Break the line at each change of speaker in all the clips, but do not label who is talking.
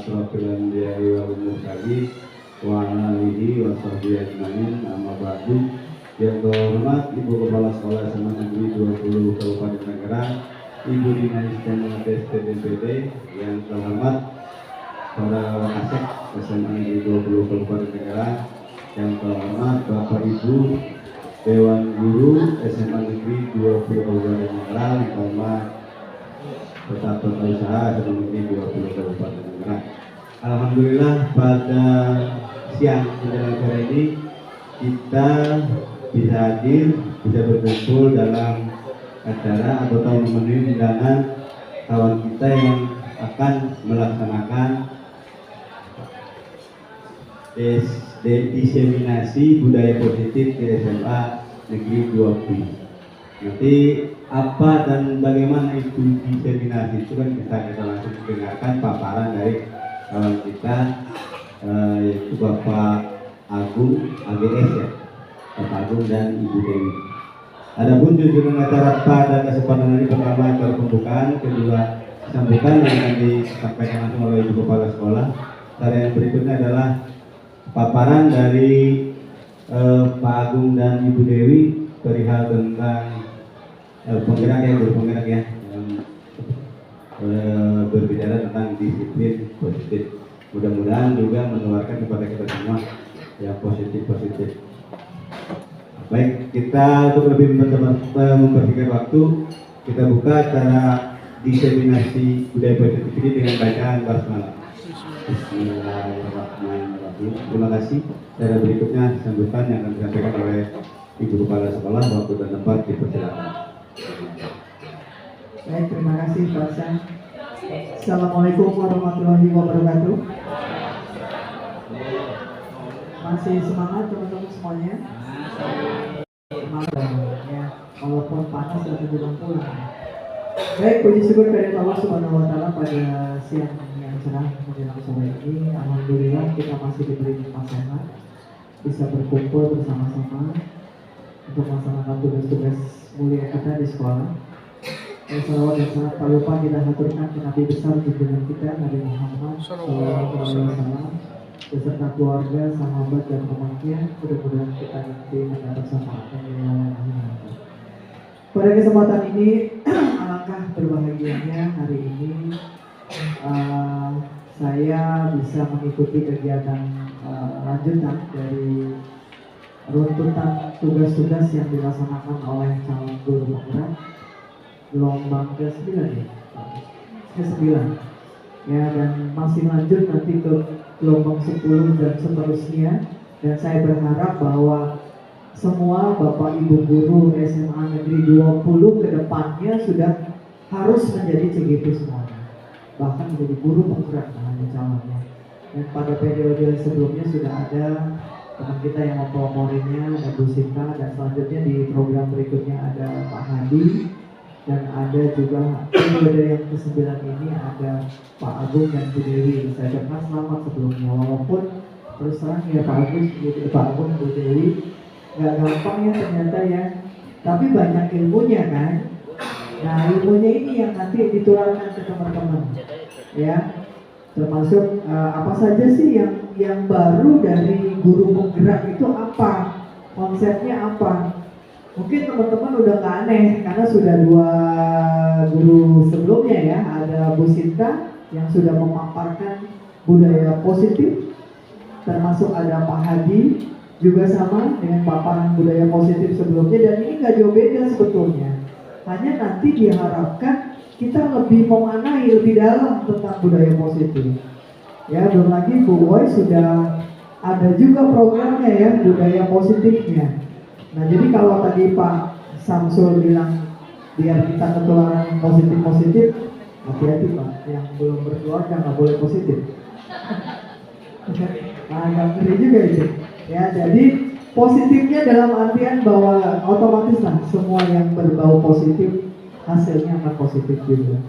asrofil anbiya'i wal mursalin wa ala alihi wa sahbihi ajmain. Amma ba'du. Yang terhormat Ibu Kepala Sekolah SMA Negeri 20 Kabupaten Tangerang, Ibu Dina Istimewa STDPD, yang terhormat para Wakasek SMA Negeri 20 Kabupaten Tangerang, yang terhormat Bapak Ibu Dewan Guru SMA Negeri 20 Kabupaten Tangerang, yang terhormat Tata Usaha SMA Negeri 20 Kabupaten Tangerang. Alhamdulillah pada siang menjelang sore ini kita bisa hadir, bisa berkumpul dalam acara atau memenuhi undangan kawan kita yang akan melaksanakan diseminasi budaya positif di SMA Negeri 20. Nanti apa dan bagaimana itu diseminasi itu kan kita langsung dengarkan paparan dari kawan kita, yaitu Bapak Agung AGS ya, Bapak Agung dan Ibu Dewi. Adapun tujuan acara pada kesempatan ini pertama acara pembukaan, kedua sambutan yang akan disampaikan langsung oleh Ibu Kepala Sekolah. Acara yang berikutnya adalah paparan dari Pak Agung dan Ibu Dewi perihal tentang penggerak ya, yang berbicara tentang disiplin positif. Mudah-mudahan juga menularkan kepada kita semua yang positif. Baik, kita untuk lebih mempersingkat waktu, kita buka acara diseminasi budaya positif ini dengan bacaan basmalah. Bismillahirrahmanirrahim. Terima kasih. Acara berikutnya sambutan yang akan disampaikan oleh Ibu Kepala Sekolah. Waktu dan tempat dipersilakan.
Baik, terima kasih Pak San. Assalamualaikum warahmatullahi wabarakatuh. Masih semangat teman-teman semuanya? Semangat ya, walaupun panas dan belum pulang. Baik, puji syukur kepada Allah Subhanahu wa Ta'ala pada siang yang cerah menjelang sore ini. Alhamdulillah kita masih diberi nikmat sehat, bisa berkumpul bersama-sama untuk melaksanakan tugas-tugas mulia kita di sekolah. Salawat dan salam tak lupa kita haturkan ke Nabi besar junjungan kita Nabi Muhammad SAW beserta keluarga, sahabat dan temannya. Mudah-mudahan kita nanti mendapat syafaatnya. Pada kesempatan ini alangkah berbahagianya hari ini saya bisa mengikuti kegiatan lanjutan dari runtutan tugas-tugas yang dilaksanakan oleh calon guru penggerak gelombang ke-9 ya? Ke-9 ya, dan masih lanjut nanti ke gelombang 10 dan seterusnya. Dan saya berharap bahwa semua Bapak Ibu guru SMA Negeri 20 ke depannya sudah harus menjadi CGP semuanya, bahkan menjadi guru penggerak hanya calonnya. Dan pada periode sebelumnya sudah ada teman kita yang mempeloporinya, ada Bu Sinta, dan selanjutnya di program berikutnya ada Pak Hadi. Dan ada juga periode yang ke-9 ini ada Pak Agung dan Bu Dewi. Saya ucapkan selamat sebelumnya, walaupun terus terang ya Pak Agung dan Bu Dewi nggak gampang ya ternyata ya, tapi banyak ilmunya kan. Nah, ilmunya ini yang nanti ditularkan ke teman-teman ya, termasuk apa saja sih yang baru dari guru penggerak itu, apa konsepnya, apa. Mungkin teman-teman udah gak aneh karena sudah 2 guru sebelumnya ya. Ada Bu Sinta yang sudah memaparkan budaya positif, termasuk ada Pak Hadi juga sama dengan paparan budaya positif sebelumnya. Dan ini gak jauh beda sebetulnya, hanya nanti diharapkan kita lebih memaknai lebih dalam tentang budaya positif ya. Belum lagi Bu Boy sudah ada juga programnya ya, budaya positifnya. Nah, jadi kalau tadi Pak Samsul bilang biar kita ketularan positif, hati-hati Pak, yang belum berkeluarga nggak boleh positif. Nah, agak ngeri juga itu. Ya, jadi positifnya dalam artian bahwa otomatis lah semua yang berbau positif hasilnya akan positif juga.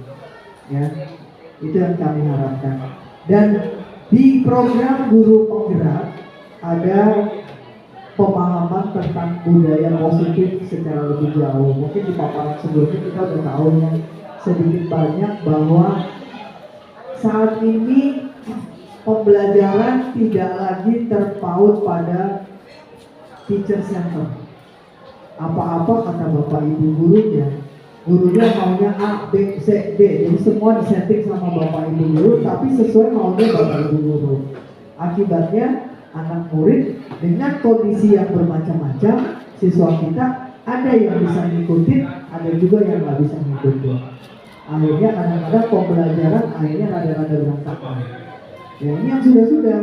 Ya, itu yang kami harapkan. Dan di program guru penggerak ada pemahaman tentang budaya positif secara lebih jauh. Mungkin di paparan sebelumnya kita udah tahu ya sedikit banyak bahwa saat ini pembelajaran tidak lagi terpaut pada teacher center. Apa-apa kata bapak ibu gurunya maunya A, B, C, D, jadi semua disetting sama bapak ibu guru, tapi sesuai maunya bapak ibu guru. Akibatnya anak murid dengan kondisi yang bermacam-macam, siswa kita ada yang bisa ngikutin, ada juga yang nggak bisa ngikutin. Akhirnya kadang-kadang pembelajaran akhirnya rada-rada berantakan. Ya ini yang sudah-sudah.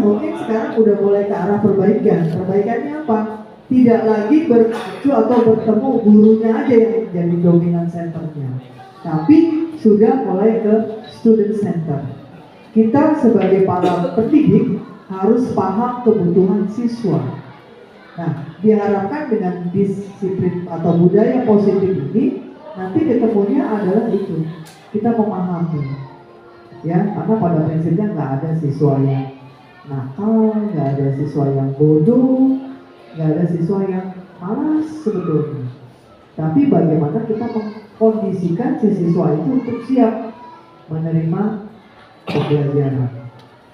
Mungkin sekarang udah mulai ke arah perbaikan. Perbaikannya apa? Tidak lagi berpacu atau bertemu gurunya aja yang jadi dominan centernya, tapi sudah mulai ke student center. Kita sebagai para pendidik harus paham kebutuhan siswa. Nah, diharapkan dengan disiplin atau budaya positif ini, nanti ketemunya adalah itu, kita memahami, ya, karena pada prinsipnya nggak ada siswa yang nakal, nggak ada siswa yang bodoh, nggak ada siswa yang malas sebetulnya. Tapi bagaimana kita mengkondisikan si siswa itu untuk siap menerima pembelajaran.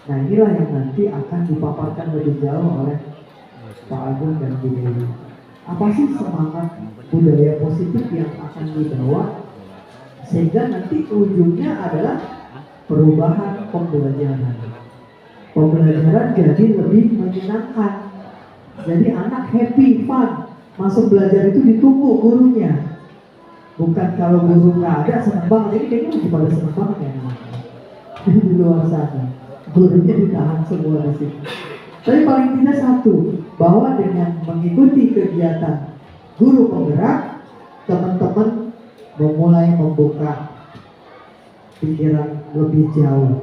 Nah inilah yang nanti akan dipaparkan lebih jauh oleh Pak Agung dan Bu Dewi. Apa sih semangat budaya positif yang akan dibawa sehingga nanti ujungnya adalah perubahan pembelajaran. Pembelajaran jadi lebih menyenangkan. Jadi anak happy, fun, masuk belajar itu ditunggu gurunya. Bukan kalau guru nggak ada senang banget, ini kayaknya masih pada senang banget ya di luar sana. Gurunya ditahan semua di situ. Tapi paling tidak satu, bahwa dengan mengikuti kegiatan guru penggerak, teman-teman memulai membuka pikiran lebih jauh.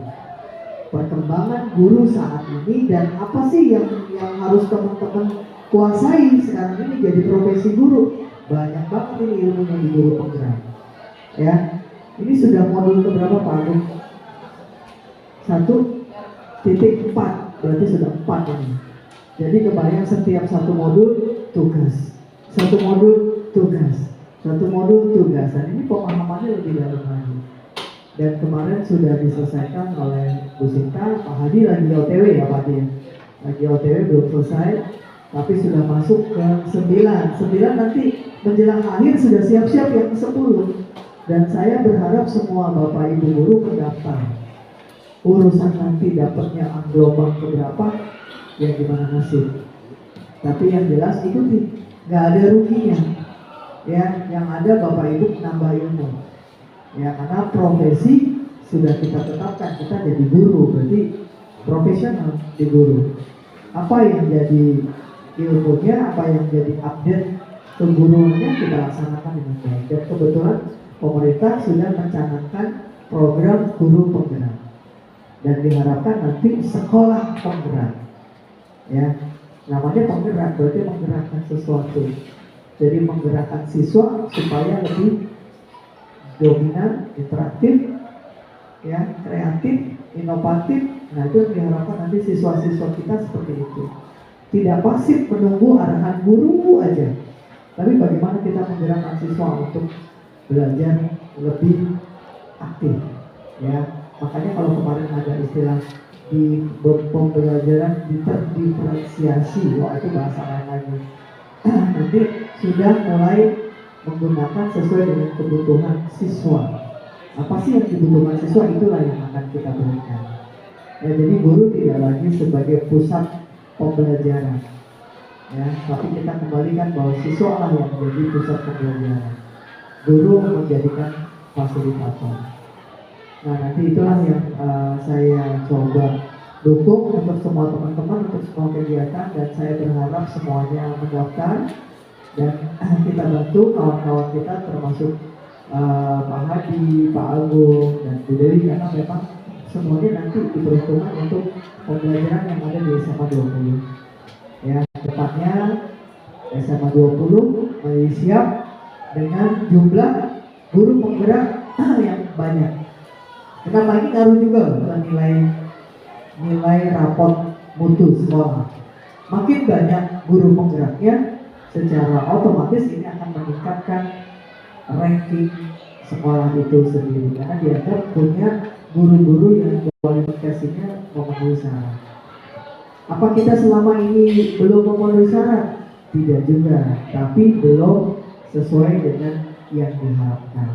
Perkembangan guru saat ini dan apa sih yang harus teman-teman kuasai sekarang ini jadi profesi guru. Banyak banget ini ilmunya di guru penggerak. Ya, ini sudah modul keberapa Pak Agung? 1.4, berarti sudah 4 ini. Jadi kebayang setiap satu modul tugas, satu modul tugas, satu modul tugas. Dan ini pemahamannya lebih dalam lagi. Dan kemarin sudah diselesaikan oleh Bu Sinta. Pak Hadi lagi OTW ya Pak Hadi, lagi OTW belum selesai, tapi sudah masuk ke 9 nanti menjelang akhir sudah siap-siap yang 10. Dan saya berharap semua Bapak Ibu guru mendaftar. Urusan nanti dapatnya gelombang keberapa ya gimana nasib, tapi yang jelas ikuti, nggak ada ruginya ya. Yang ada Bapak Ibu nambah ilmu ya, karena profesi sudah kita tetapkan, kita jadi guru, berarti profesional di guru. Apa yang jadi ilmunya, apa yang jadi update keguruannya kita laksanakan dengan baik. Dan kebetulan pemerintah sudah mencanangkan program guru penggerak dan diharapkan nanti sekolah penggerak ya. Namanya penggerak berarti menggerakkan sesuatu, jadi menggerakkan siswa supaya lebih dominan, interaktif, ya, kreatif, inovatif. Nah itu yang diharapkan nanti siswa-siswa kita seperti itu. Tidak pasif menunggu arahan guru aja, tapi bagaimana kita menggerakkan siswa untuk belajar lebih aktif, ya. Makanya kalau kemarin ada istilah di pembelajaran terdiferensiasi, wah itu bahasa lain lagi. Nanti sudah mulai menggunakan sesuai dengan kebutuhan siswa. Apa sih yang dibutuhkan siswa, itulah yang akan kita berikan. Ya, jadi guru tidak lagi sebagai pusat pembelajaran, ya, tapi kita kembalikan bahwa siswa lah yang menjadi pusat pembelajaran. Guru menjadikan fasilitator. Nah nanti itulah yang saya coba dukung untuk semua teman-teman, untuk semua kegiatan, dan saya berharap semuanya mendaftar. Dan kita bantu kawan-kawan kita termasuk Pak Hadi, Pak Agung, dan Bu Dewi, karena memang semuanya nanti diperuntukkan untuk pembelajaran yang ada di SMA 20. Ya, tepatnya SMA 20 masih siap dengan jumlah guru penggerak yang banyak. Kenapa lagi ngaruh juga nilai rapot mutu sekolah. Makin banyak guru penggeraknya, secara otomatis ini akan meningkatkan ranking sekolah itu sendiri, karena dianggap punya guru-guru yang kualifikasinya memenuhi syarat. Apa kita selama ini belum memenuhi syarat? Tidak juga, tapi belum sesuai dengan yang diharapkan.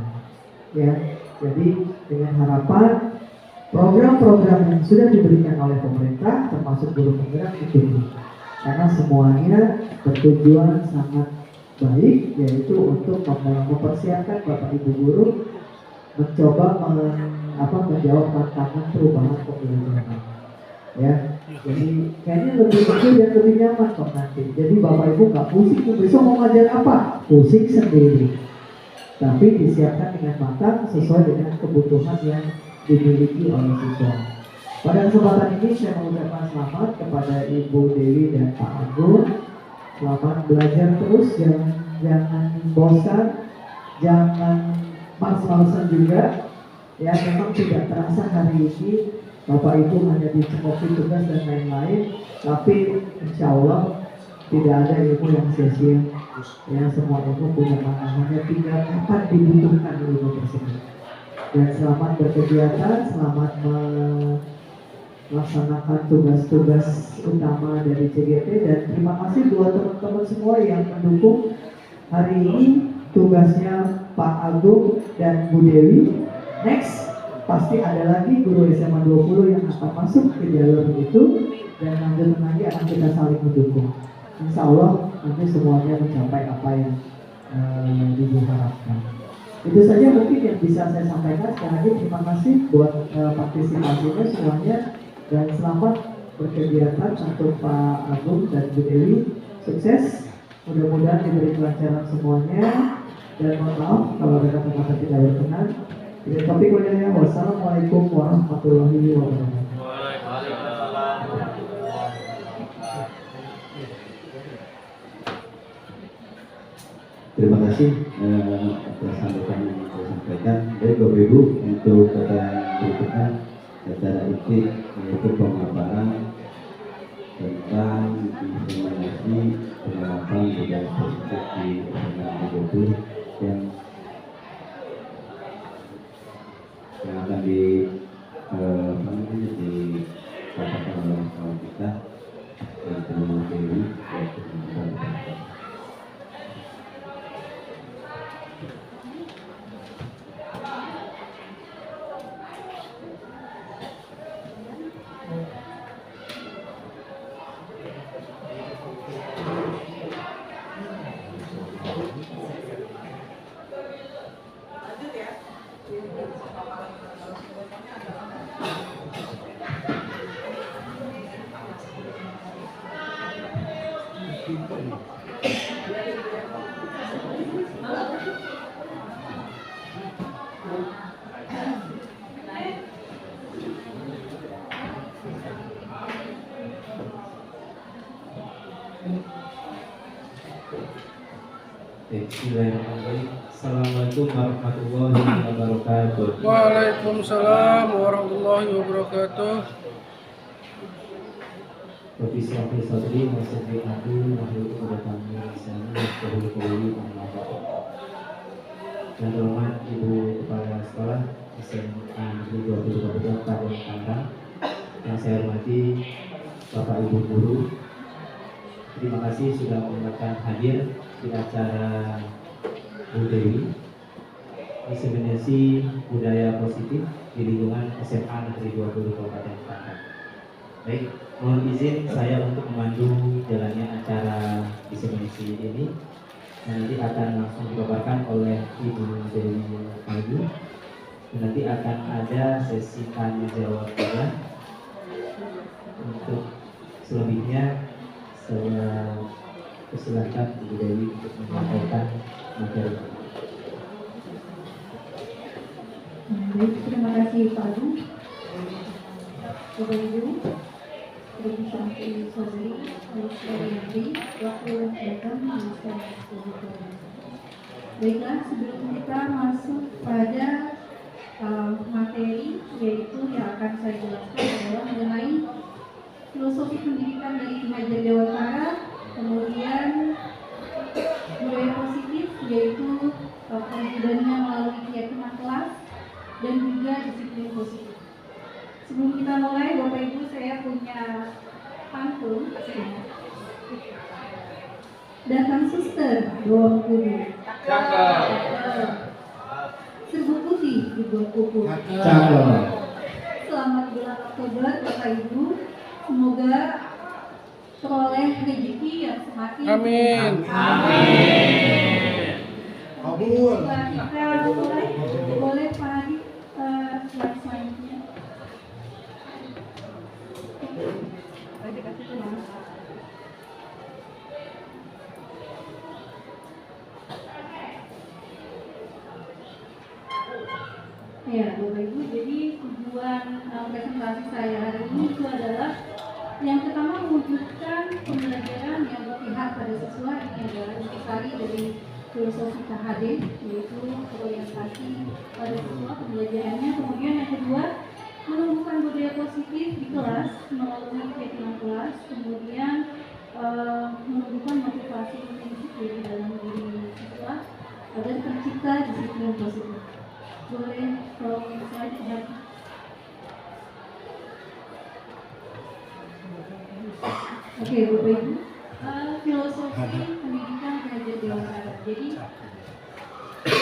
Ya, jadi dengan harapan program-program yang sudah diberikan oleh pemerintah, termasuk guru penggerak, ikuti. Karena semuanya bertujuan sangat baik, yaitu untuk mempersiapkan Bapak Ibu guru mencoba menjawab tantangan perubahan pembelajaran. Ya, jadi kayaknya lebih kecil dan lebih nyaman kok nanti. Jadi Bapak Ibu nggak pusing besok mau ngajar apa, pusing sendiri. Tapi disiapkan dengan matang sesuai dengan kebutuhan yang dimiliki oleh siswa. Pada kesempatan ini saya mengucapkan selamat kepada Ibu Dewi dan Pak Agung. Selamat belajar terus, jangan bosan, jangan males-malesan juga. Ya, memang tidak terasa hari ini Bapak Ibu hanya dicekoki tugas dan lain-lain, tapi insya Allah tidak ada ilmu yang sia-sia. Ya, semua ilmu punya maknanya, tinggal kapan dibutuhkan ilmu tersebut. Dan selamat berkegiatan, selamat melaksanakan tugas-tugas utama dari CGT, dan terima kasih buat teman-teman semua yang mendukung hari ini tugasnya Pak Agung dan Bu Dewi. Next, pasti ada lagi guru SMA 20 yang akan masuk ke jalur itu, dan lanjut lagi akan kita saling mendukung. Insya Allah nanti semuanya mencapai apa yang diharapkan. Itu saja mungkin yang bisa saya sampaikan. Sekali lagi terima kasih buat partisipasinya semuanya, dan selamat berkegiatan untuk Pak Agung dan Bu Dewi. Sukses, mudah-mudahan diberi kelancaran semuanya, dan mohon maaf kalau ada kata-kata tidak berkenan. Jadi topik wajahnya, wassalamualaikum warahmatullahi wabarakatuh.
Terima kasih atas sambutan yang saya sampaikan. Baik Bapak Ibu, untuk kata yang berikutnya acara inti yaitu pemaparan tentang diskriminasi penerapan budaya positif di SMA 20 yang akan dikatakan oleh kawan kita yaitu Dewi, yaitu
Bismillahirrahmanirrahim. Assalamualaikum warahmatullahi wabarakatuh.
Waalaikumsalam warahmatullahi wabarakatuh.
Rabbi shrah li sadri wa yassir li amri wahlul 'uqdatam min lisani yafqahu qawli. Yang terhormat Ibu Kepala Sekolah SMA Negeri 20 Kabupaten Tangerang, yang saya hormati Bapak Ibu guru, terima kasih sudah menyempatkan hadir di acara Bu Dewi, diseminasi budaya positif di lingkungan SMA Negeri 20 Kabupaten Tangerang. Baik, mohon izin saya untuk memandu jalannya acara diseminasi ini. Nanti akan langsung dipaparkan oleh Ibu Dewi Ayu. Nanti akan ada sesi tanya jawab juga. Untuk selebihnya saya persilahkan Ibu Dewi untuk menyampaikan materi.
Baik, terima kasih Pak Agung. Bapak Ibu, Ibu Syamsi Sodri, Menteri, Wakil Datang Minister Pemberdayaan. Baiklah, sebelum kita masuk pada materi, yaitu yang akan saya jelaskan adalah mengenai filosofi pendidikan dari Ki Hajar Dewantara, kemudian budaya positif, yaitu perwujudannya melalui keyakinan kelas, dan juga disiplin positif. Sebelum kita mulai, Bapak Ibu, saya punya pantun. Datang suster, bawa kubu. Serbuk putih dibuat kuku.
Cakep.
Selamat bulan Oktober, Bapak Ibu. Semoga peroleh rezeki yang semakin.
Amin.
Kabul. Kita mulai. Boleh Pak Hadi slide selanjutnya. Ya, Bapak Ibu, jadi tujuan presentasi saya hari ini itu adalah yang pertama mewujudkan pembelajaran yang berpihak pada siswa. Ini adalah intisari dari filosofi KHD, yaitu orientasi pada siswa pembelajarannya. Kemudian yang kedua, menumbuhkan budaya positif di kelas melalui kegiatan kelas. Kemudian menumbuhkan motivasi intrinsik di dalam diri siswa agar tercipta disiplin positif. Boleh tolong slide. Oke, Bapak Ibu, filosofi pendidikan Ki Dewan Kara. Jadi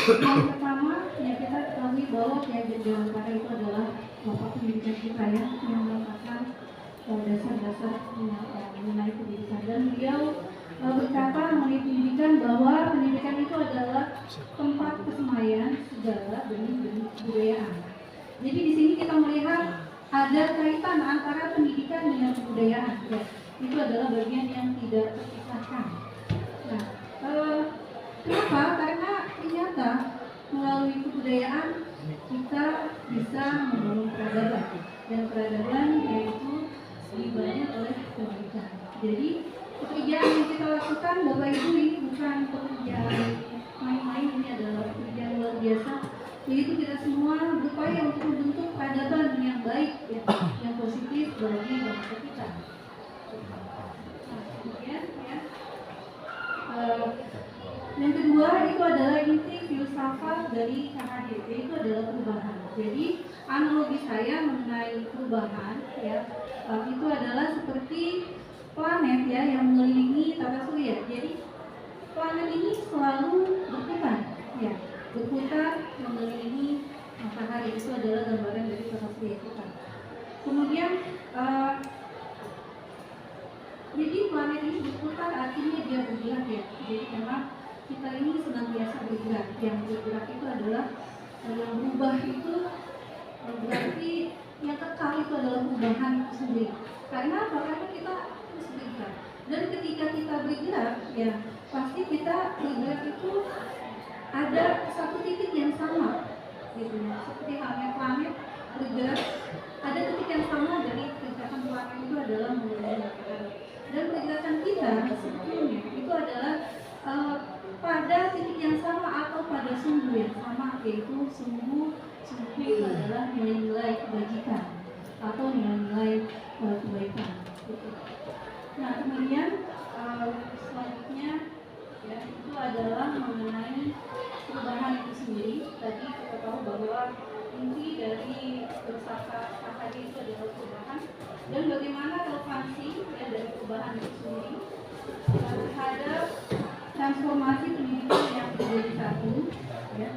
yang pertama yang kita ketahui bahwa Ki Dewan Kara itu adalah bapak pendidikan kita ya, yang merupakan dasar-dasar mengenai pendidikan. Dan beliau berkata mengenai pendidikan bahwa pendidikan itu adalah tempat kesemaian segala benih-benih kebudayaan. Jadi di sini kita melihat ada kaitan antara pendidikan dengan kebudayaan. Ya, itu adalah bagian yang tidak terpisahkan. Nah, kenapa? Karena ternyata melalui kebudayaan kita bisa membangun peradaban, dan peradaban yaitu dibangun oleh pendidikan. Jadi pekerjaan yang kita lakukan, Bapak Ibu, ini bukan pekerjaan main-main, ini adalah pekerjaan luar biasa. Yaitu kita semua berupaya untuk membentuk peradaban yang baik, ya, yang positif bagi bangsa kita. Nah, kemudian ya, yang kedua itu adalah inti filsafat dari KHD, itu adalah perubahan. Jadi analogi saya mengenai perubahan ya, itu adalah seperti planet ya yang mengelilingi tata surya. Jadi planet ini selalu berputar ya, berputar mengelilingi matahari. Itu adalah gambaran dari tata surya kita. Kemudian jadi planet ini berputar artinya dia bergerak ya. Jadi memang kita ini senantiasa bergerak. Yang bergerak itu adalah yang berubah itu berarti yang kekal itu adalah perubahan itu sendiri. Karena apa? Karena kita terus bergerak. Dan ketika kita bergerak ya pasti kita bergerak itu ada satu titik yang sama gitu ya. Seperti halnya planet bergerak, ada titik yang sama dari pergerakan planet itu adalah mengelilingi matahari. Dan pergerakan kita sebetulnya itu adalah pada titik yang sama atau pada sumbu yang sama, yaitu sumbu itu adalah nilai-nilai kebajikan atau nilai-nilai kebaikan. Nah kemudian selanjutnya ya, itu adalah mengenai perubahan itu sendiri. Tadi kita tahu bahwa inti dari filsafat KHD itu adalah perubahan, dan bagaimana relevansi ya, dari perubahan itu sendiri terhadap transformasi pendidikan yang menjadi satu ya.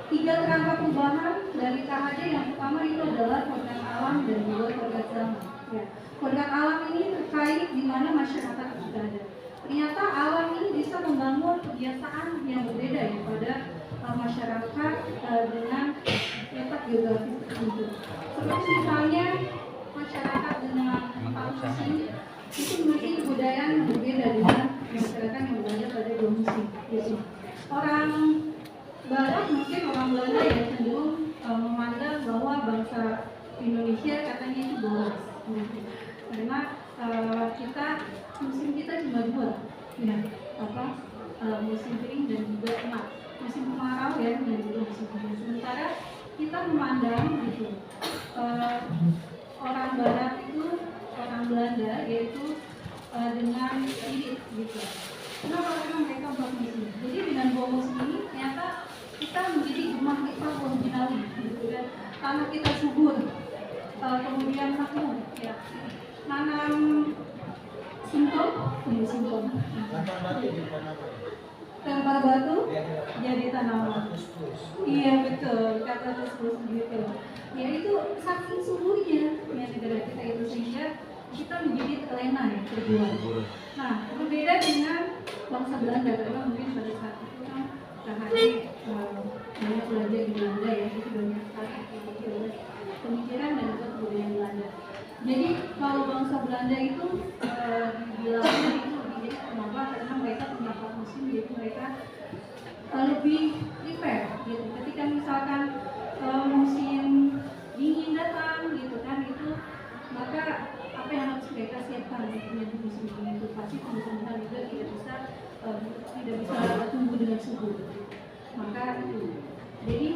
3 kerangka perubahan dari KHD yang pertama itu adalah kodrat alam dan juga kodrat zaman ya. Kodrat alam ini terkait di mana masyarakat kita ada. Ternyata alam ini bisa membangun kebiasaan yang berbeda ya pada masyarakat dengan letak geografis tertentu. Seperti misalnya masyarakat dengan empat musim itu memiliki kebudayaan yang berbeda dengan masyarakat yang berada pada 2 musim. Gitu. Orang Barat mungkin orang Belanda yang cenderung memandang bahwa bangsa Indonesia katanya itu boros. Karena musim kita cuma 2 ya, musim kering dan juga emas, musim kemarau ya dan juga musim hujan. Sementara kita memandang gitu orang Barat itu orang Belanda yaitu dengan spirit gitu. Kenapa? Karena mereka 4 musim. Jadi dengan 2 musim ini ternyata kita menjadi rumah kita original gitu kan. Tanah kita subur, kemudian makmum, ya, nanam singkong, lempar batu jadi tanaman. Iya betul, kata terus gitu. Ya itu saking suhunya ya negara kita itu, sehingga kita menjadi terlena ya berjuang. Nah, berbeda dengan bangsa Belanda, karena mungkin pada saat itu kan Kahari banyak belajar di Belanda ya, itu banyak sekali pemikiran dan juga kebudayaan Belanda. Jadi kalau bangsa Belanda itu dibilangnya itu lebih, kenapa? Karena mereka punya empat musim, jadi mereka lebih prepare gitu. Ketika misalkan musim dingin datang gitu kan, itu maka apa yang harus mereka siapkan untuk musim dingin itu pasti tumbuh-tumbuhan juga tidak bisa tumbuh dengan subur. Maka itu, jadi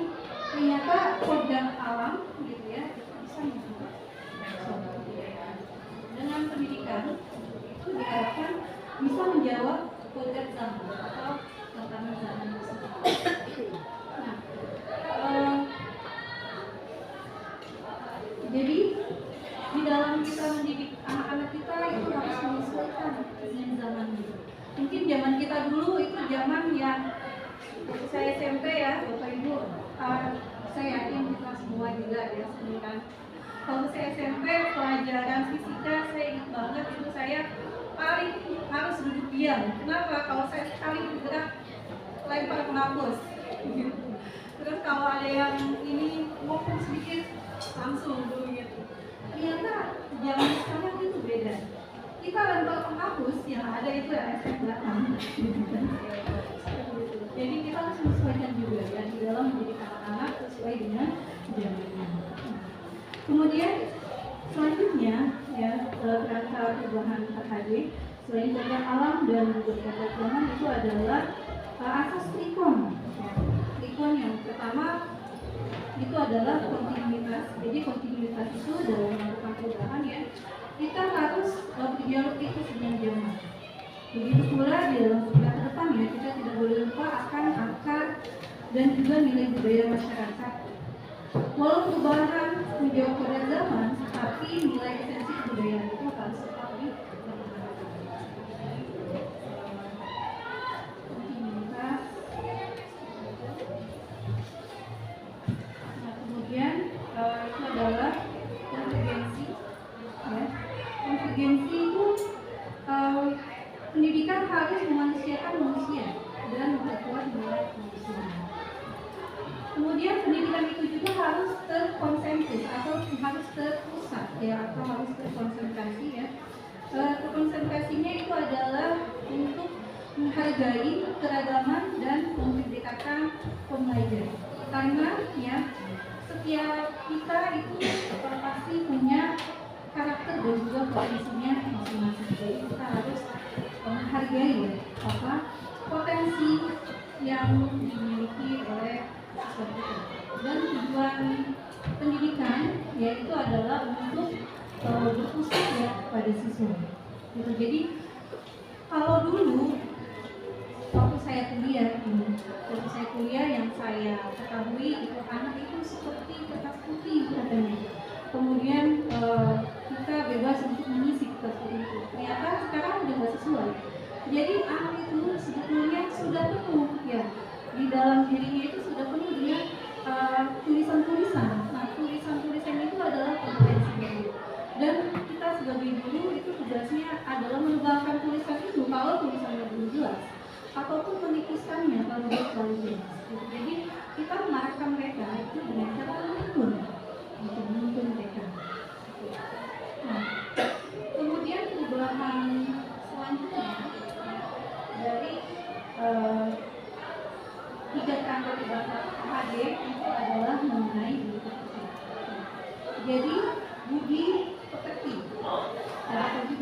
ternyata kodam alam gitu ya bisa membentuk kebudayaan. Dengan pendidikan itu diharapkan bisa menjawab kodam zaman atau tantangan zaman tersebut. Nah, jadi di dalam kita mendidik anak-anak kita itu harus menyesuaikan dengan zaman itu. Mungkin zaman kita dulu itu zaman yang saya SMP ya, Bapak Ibu, saya yakin kita semua juga ya, kan. Kalau saya SMP pelajaran fisika saya ingat banget itu saya paling harus duduk diam. Kenapa? Kalau saya sekali bergerak lempar ke hapus. Terus kalau ada yang ini ngomong sedikit langsung dulu gitu. Ternyata zaman sekarang itu beda. Kita lempar ke hapus yang ada itu ya efek belakang. Jadi kita harus menyesuaikan juga ya di dalam mendidik anak-anak sesuai dengan zamannya. Kemudian selanjutnya ya kerangka perubahan KHD selain jaga alam dan juga jaga zaman itu adalah asas trikon. Trikon yang pertama itu adalah kontinuitas. Jadi kontinuitas itu dalam melakukan perubahan ya kita harus berdialog itu dengan zaman. Begitu pula di dalam kuliah ke depan ya kita tidak boleh lupa akan akar dan juga nilai budaya masyarakat. Walau perubahan menjawab pada zaman, tapi nilai esensi kebudayaan itu harus tetap dipertahankan. Kontinuitas. Nah kemudian itu adalah konvergensi. Ya. Konvergensi itu pendidikan harus memanusiakan manusia dan memperkuat nilai manusia. Kemudian pendidikan itu juga harus terkonsentris atau harus terpusat ya, atau harus terkonsentrasi ya. Terkonsentrasinya itu adalah untuk menghargai keragaman dan memerdekakan pembelajar. Karena ya setiap kita itu pasti punya karakter dan juga potensinya masing-masing. Jadi kita harus menghargai ya, apa potensi yang dimiliki oleh siswa kita. Dan tujuan pendidikan yaitu adalah untuk berpusat ya pada siswa. Gitu. Jadi kalau dulu waktu saya kuliah yang saya ketahui itu anak itu seperti kertas putih katanya. Kemudian kita bebas untuk mengisi kertas putih itu. Ternyata sekarang udah nggak sesuai. Jadi anak itu sebetulnya sudah penuh ya di dalam dirinya itu sudah penuh dengan tulisan-tulisan. Nah tulisan-tulisan itu adalah kompetensi guru. Dan kita sebagai guru itu tugasnya adalah menebalkan tulisan itu kalau tulisannya belum jelas, ataupun menipiskannya kalau dia terlalu jelas. Jadi kita mengarahkan mereka itu dengan cara menuntun, untuk menuntun mereka. Nah, kemudian perubahan selanjutnya dari tiga kerangka perubahan KHD itu adalah mengenai budi pekerti. Jadi budi pekerti. Nah, budi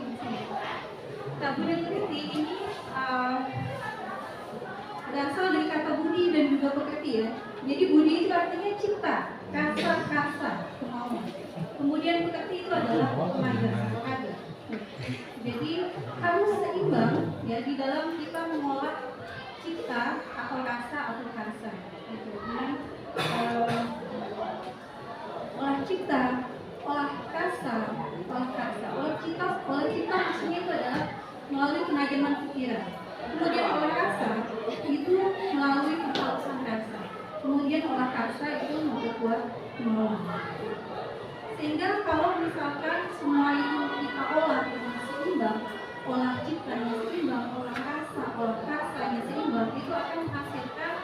pekerti ini berasal dari kata budi dan juga pekerti ya. Jadi budi itu artinya cipta, kasa, kemauan. Kemudian pekerti itu adalah tenaga. Jadi harus seimbang ya di dalam kita mengolah cipta atau rasa atau karsa. Dengan olah cipta, olah Sehingga kalau misalkan semua itu kita olah dengan seimbang, olah ciptanya seimbang, olah rasanya seimbang, itu akan menghasilkan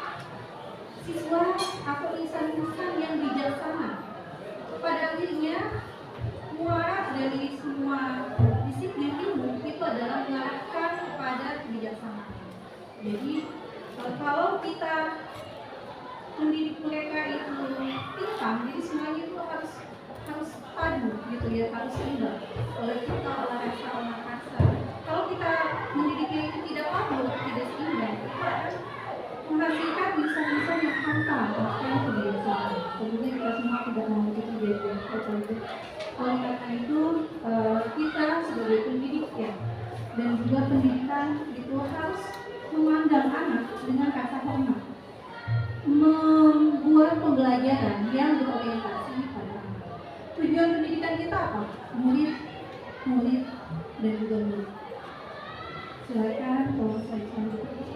siswa atau insan-insan yang bijaksana. Pada akhirnya muara dari semua disiplin ilmu itu adalah mengarahkan kepada kebijaksanaan. Jadi kalau kita mendidik mereka itu pintar, jadi semuanya itu harus padu gitu ya, harus seimbang. Oleh kita olah rasa. Kalau kita mendidiknya itu tidak padu, tidak seimbang, itu akan menghasilkan insan-insan yang hampa, yang kebiasaan. Kemudian kita semua tidak memiliki kebiasaan seperti itu. Oleh karena itu kita sebagai pendidik ya, dan juga pendidikan itu harus memandang anak dengan rasa hormat, membuat pembelajaran yang berorientasi pada anak. Tujuan pendidikan kita apa? Murid dan juga murid. Silakan kalau saya lanjutkan.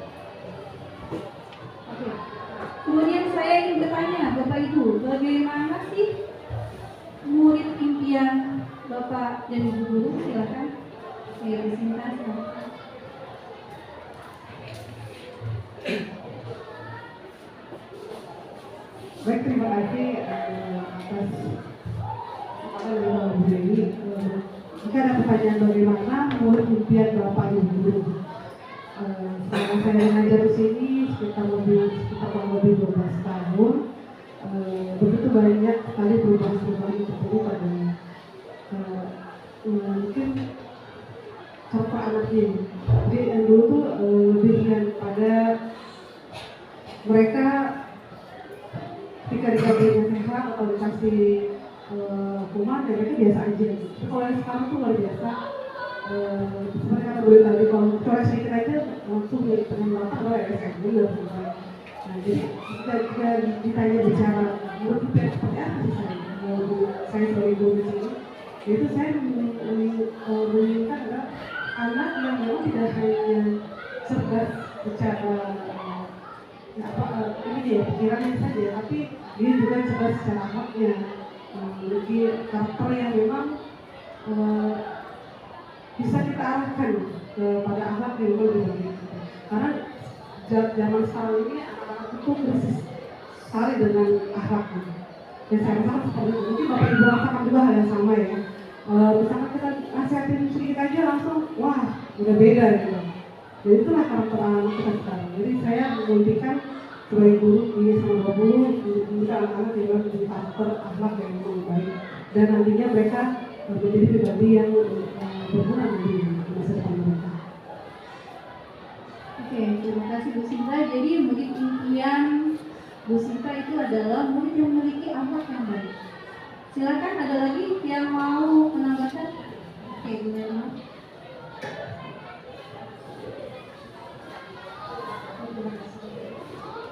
Oke. Kemudian saya ingin bertanya Bapak Ibu, bagaimana sih murid impian Bapak dan Ibu guru? Silakan. Saya disingkat.
Baik, terima kasih atas Bu Dewi. Jika ada pertanyaan bagaimana murid impian Bapak Ibu guru, selama saya mengajar di sini sekitar kurang lebih 12 tahun, begitu banyak sekali perubahan-perubahan yang terjadi pada mungkin contoh anak ini. Jadi yang dulu tuh lebih pada mereka ketika dikasih nasihat atau dikasih hukuman, ya mereka biasa aja. Tapi kalau yang sekarang tuh luar biasa. Seperti kata Bu tadi, kalau coret sedikit aja langsung pengen atau RSM dulu. Nah, jadi ketika ditanya bicara menurut kita seperti apa sih saya sebagai guru di sini, itu saya menginginkan adalah anak yang memang tidak hanya cerdas secara ini dia pikirannya saja, tapi dia juga cerdas secara akhlaknya, memiliki karakter yang memang bisa kita arahkan kepada akhlak yang lebih baik. Karena zaman sekarang ini anak-anak itu krisis sekali dengan akhlaknya. Dan saya rasa seperti itu. Mungkin Bapak Ibu rasakan juga hal yang sama ya. Misalkan kita nasihatin sedikit aja langsung, wah udah beda gitu. Jadi itulah karakter anak kita sekarang. Jadi saya memimpikan sebagai guru ini sama Bapak Guru memimpikan anak-anak yang memiliki karakter akhlak yang lebih baik. Dan nantinya mereka menjadi pribadi yang berguna di masa depan mereka.
Oke, terima kasih Bu Sinta. Jadi murid impian Bu Sinta itu adalah murid yang memiliki akhlak yang baik. Silakan, ada lagi yang mau menambahkan? Oke, Bu Nirma.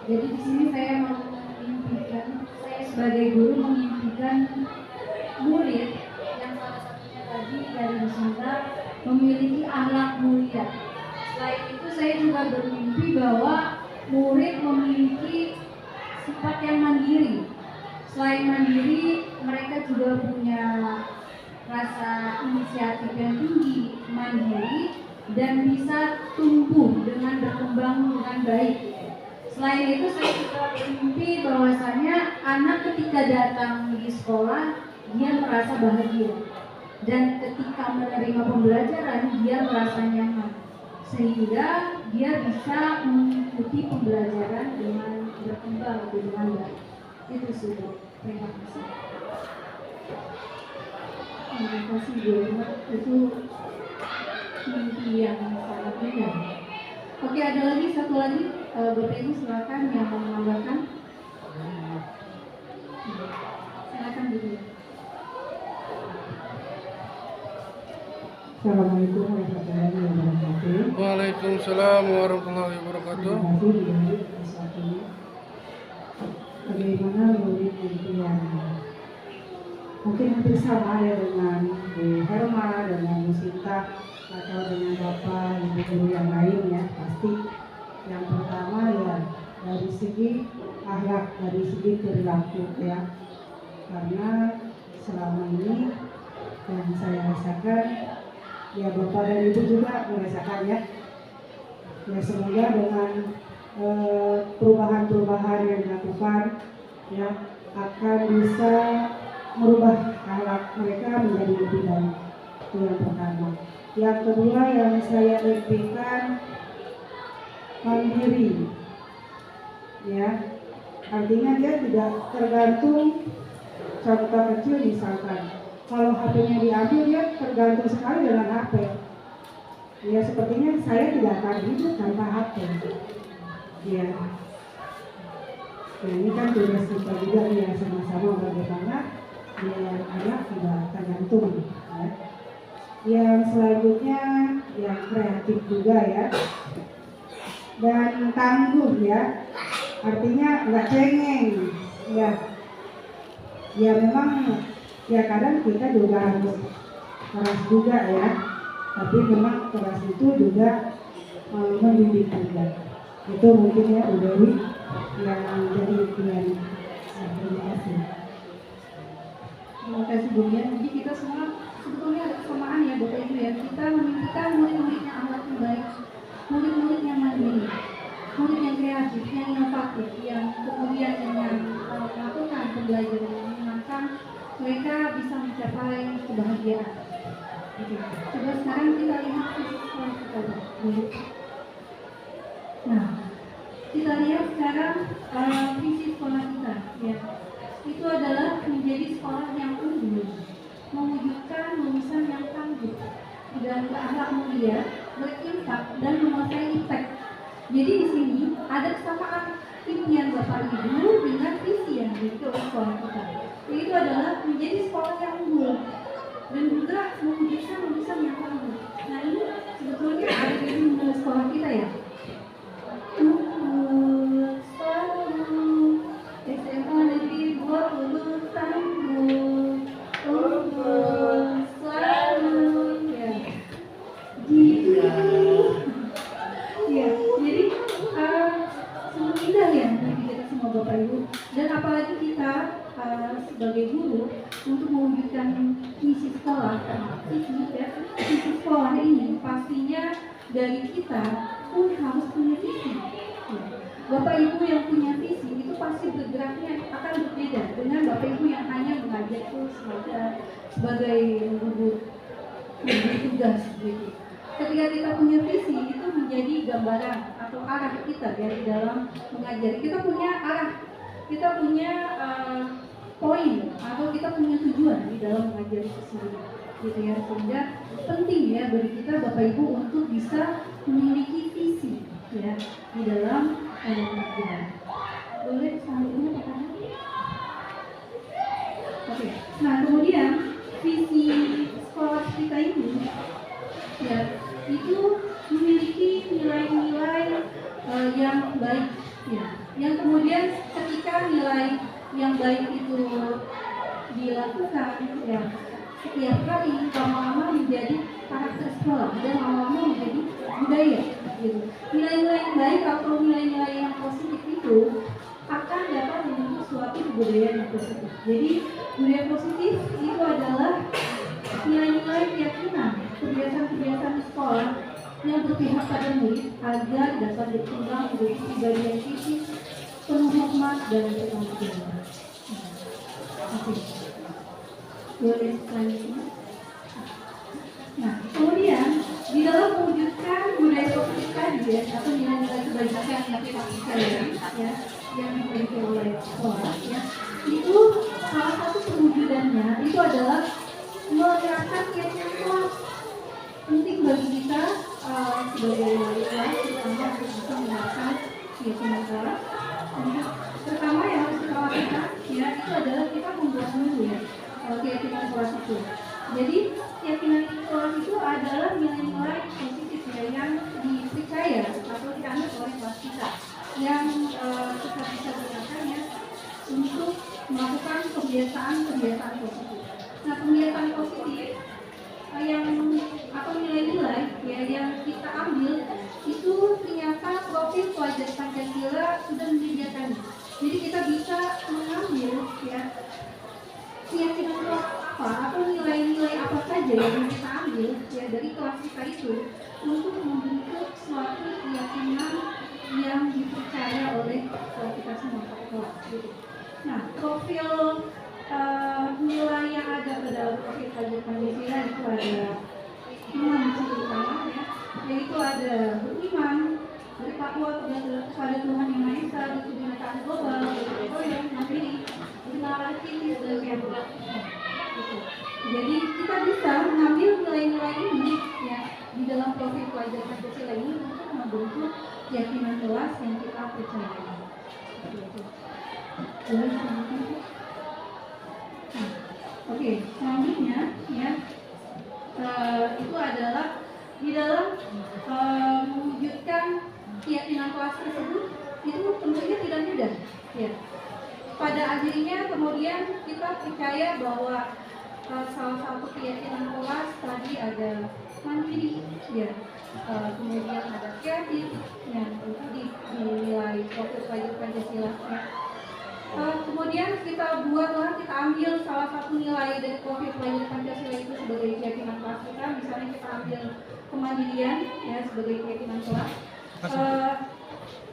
Jadi di sini saya mengimpikan, saya sebagai guru mengimpikan murid yang salah satunya tadi dari Bu Sinta memiliki akhlak mulia. Selain itu saya juga bermimpi bahwa murid memiliki sifat yang mandiri. Selain mandiri, mereka juga punya rasa inisiatif yang tinggi, mandiri, dan bisa tumbuh dengan berkembang dengan baik. Selain itu saya juga bermimpi bahwasanya anak ketika datang di sekolah dia merasa bahagia, dan ketika menerima pembelajaran dia merasa nyaman, sehingga dia bisa mengikuti pembelajaran dengan berkembang dengan baik. Itu sudah. Terima kasih. Terima kasih Bu Irma. Itu mimpi yang sangat indah. Oke, ada lagi satu lagi. Bapak Ibu silakan yang mau menambahkan. Silakan dulu.
Assalamualaikum warahmatullahi wabarakatuh.
Waalaikumsalam warahmatullahi wabarakatuh.
Terima kasih Bu Dewi atas waktunya. Bagaimana murid impian? Mungkin hampir sama ya dengan Bu Herma, dengan Bu Sinta, atau dengan Bapak Ibu guru yang lain ya. Pasti yang pertama ya dari segi akhlak, dari segi perilaku ya. Karena selama ini, dan saya rasakan ya Bapak dan Ibu juga merasakan ya. Ya semoga dengan perubahan-perubahan yang dilakukan ya akan bisa merubah akhlak mereka menjadi lebih baik. Itu yang pertama. Yang kedua yang saya impikan mandiri, ya artinya dia tidak tergantung. Contoh kecil misalkan, kalau HP-nya diambil dia tergantung sekali dengan HP. Ya sepertinya saya tidak akan hidup tanpa HP. Ya. Nah, ini kan tugas kita juga ya, sama-sama bagaimana biar anak tidak tergantung. Ya. Yang selanjutnya yang kreatif juga ya, dan tangguh ya, artinya nggak cengeng ya. Ya memang ya kadang kita juga harus keras juga ya, tapi memang keras itu juga mendidik juga. Itu mungkin ya udah yang jadi impian. Terima kasih.
Terima kasih Bu ya. Jadi kita semua sebetulnya ada kesamaan ya Bapak Ibu ya. Kita memimpikan murid-muridnya akhlak yang baik, murid-murid yang mandiri, murid yang kreatif, yang inovatif, yang kemudian dengan melakukan pembelajaran yang menyenangkan, mereka bisa mencapai kebahagiaan. Oke. Coba sekarang kita lihat visi sekolah kita dulu. Nah, kita lihat sekarang visi sekolah kita ya. Itu adalah menjadi sekolah yang unggul, mewujudkan lulusan yang tangguh dan berakhlak mulia, berinfak dan menguasai impact. Jadi di sini ada kesamaan impian Bapak Ibu dengan visi yang dimiliki oleh sekolah kita. Itu adalah menjadi sekolah yang unggul dan juga mewujudkan lulusan yang tangguh. Nah ini sebetulnya ada di sekolah kita ya. SMA Negeri 20 tangguh, selalu ya. Ya, jadi sungguh indah ya bagi kita semua Bapak Ibu, dan apalagi kita sebagai guru untuk mewujudkan misi sekolah, misi sekolah ini pastinya dari kita pun harus punya visi. Bapak Ibu yang punya visi itu pasti bergeraknya akan berbeda dengan Bapak Ibu yang hanya mengajar itu sebagai guru tugas gitu. Ketika kita punya visi itu menjadi gambaran atau arah kita ya di dalam mengajar. Kita punya arah, kita punya poin atau kita punya tujuan di dalam mengajar itu sendiri. Gitu ya, sehingga penting ya bagi kita Bapak Ibu untuk bisa memiliki visi ya di dalam mengajar. Boleh selanjutnya pertanyaan? Oke. Nah kemudian visi sekolah kita ini ya itu memiliki nilai-nilai yang baik ya. Yang kemudian ketika nilai yang baik itu dilakukan ya setiap kali lama-lama menjadi karakter sekolah dan lama-lama menjadi budaya gitu. Nilai-nilai yang baik atau nilai-nilai yang positif itu akan dapat membentuk suatu kebudayaan yang positif. Jadi budaya positif itu adalah nilai-nilai keyakinan, kebiasaan-kebiasaan sekolah yang berpihak pada murid agar dapat berkembang menjadi pribadi yang kritis, penuh hikmat dan bertanggung jawab. Oke. Boleh selanjutnya. Nah, kemudian di dalam mewujudkan budaya positif tadi ya, atau nilai-nilai kebajikan yang kita ya, yang dimiliki oleh sekolah ya, itu salah satu perwujudannya itu adalah menerapkan keyakinan kelas. Penting bagi kita sebagai wali kelas terutama untuk bisa menerapkan keyakinan kelas. Pertama yang harus kita lakukan ya itu adalah kita membuat dulu ya keyakinan kelas itu. Jadi keyakinan kelas itu adalah nilai-nilai positif ya, yang dipercaya atau dianut oleh kelas kita, yang kita bisa gunakan ya untuk melakukan kebiasaan-kebiasaan positif. Nah kebiasaan positif yang atau nilai-nilai ya yang kita ambil itu ternyata profil pelajar Pancasila sudah menyediakan. Jadi kita bisa mengambil ya keyakinan kelas gitu. Nah, profil nilai yang ada pada profil pelajar Pancasila itu ada 6 ciri utama ya, yaitu ada beriman, bertakwa kepada Tuhan Yang Maha Esa, berkebinekaan global, bertoleransi, mandiri, berkenalan kritis dan kreatif. Gitu. Jadi kita bisa mengambil nilai-nilai ini ya di dalam profil pelajar Pancasila ini untuk membentuk keyakinan kelas yang kita percaya. Oke, selanjutnya ya itu adalah di dalam mewujudkan keyakinan kelas tersebut itu tentunya tidak mudah ya. Pada akhirnya kemudian kita percaya bahwa salah satu keyakinan kelas tadi ada mandiri ya, kemudian ada kreatif yang tadi dinilai profil pelajar Pancasila ya. Kemudian kita ambil salah satu nilai dari profil pelajar Pancasila itu sebagai keyakinan kelas kita. Misalnya kita ambil kemandirian ya sebagai keyakinan kelas.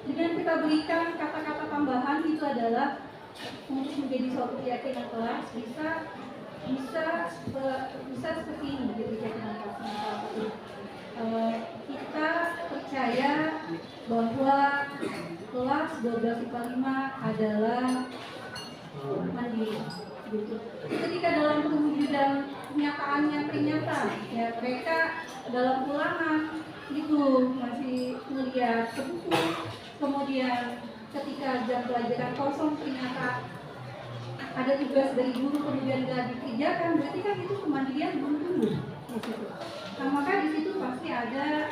Dengan kita berikan kata-kata tambahan itu adalah untuk menjadi suatu keyakinan kelas bisa seperti ini jadi keyakinan kelas. Kita percaya bahwa kelas 12 IPA 5 adalah mandiri gitu. Ketika dalam pewujudan kenyataannya ternyata ya mereka dalam ulangan itu masih melihat ke buku, kemudian ketika jam pelajaran kosong ternyata ada tugas dari guru kemudian tidak dikerjakan, berarti kan itu kemandirian belum tumbuh di situ. Nah, maka di situ pasti ada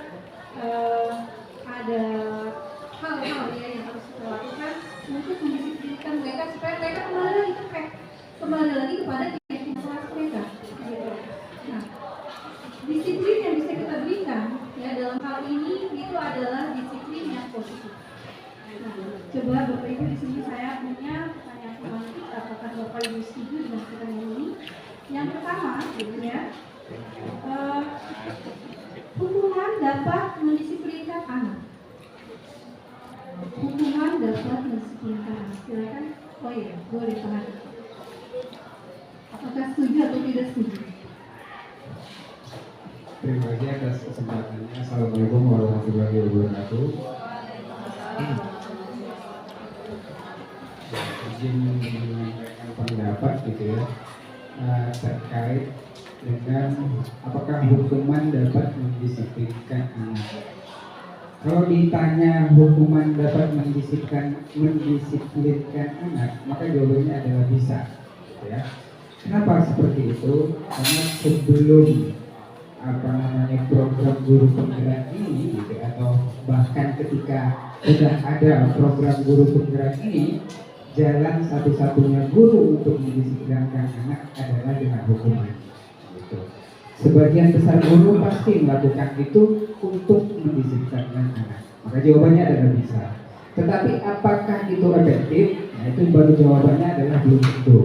hal-hal ya yang harus kita lakukan untuk mendisiplinkan mereka supaya mereka kembali lagi kepada keyakinan kelas mereka. Gitu. Nah, disiplin yang bisa kita berikan ya dalam hal ini itu adalah disiplin yang positif. Nah, coba Bapak Ibu di sini saya punya pertanyaan selanjutnya, apakah Bapak Ibu setuju dengan pertanyaan ini? Yang pertama, gitu ya, hukuman dapat mendisiplinkan anak. Hukuman dapat mendisiplinkan anak. Silakan. Oh iya, boleh tahan. Apakah setuju atau tidak setuju?
Terima kasih atas kesempatannya. Assalamualaikum warahmatullahi wabarakatuh. Izin menyampaikan pendapat gitu ya terkait dengan apakah hukuman dapat mendisiplinkan anak. Kalau ditanya hukuman dapat mendisiplinkan anak, maka jawabannya adalah bisa, gitu ya. Kenapa seperti itu? Karena sebelum program guru penggerak ini, gitu, atau bahkan ketika sudah ada program guru penggerak ini, jalan satu-satunya guru untuk mendisiplinkan anak adalah dengan hukuman. Gitu. Sebagian besar guru pasti melakukan itu untuk mendisiplinkan anak. Maka jawabannya adalah bisa. Tetapi apakah itu efektif? Nah, itu baru jawabannya adalah belum tentu.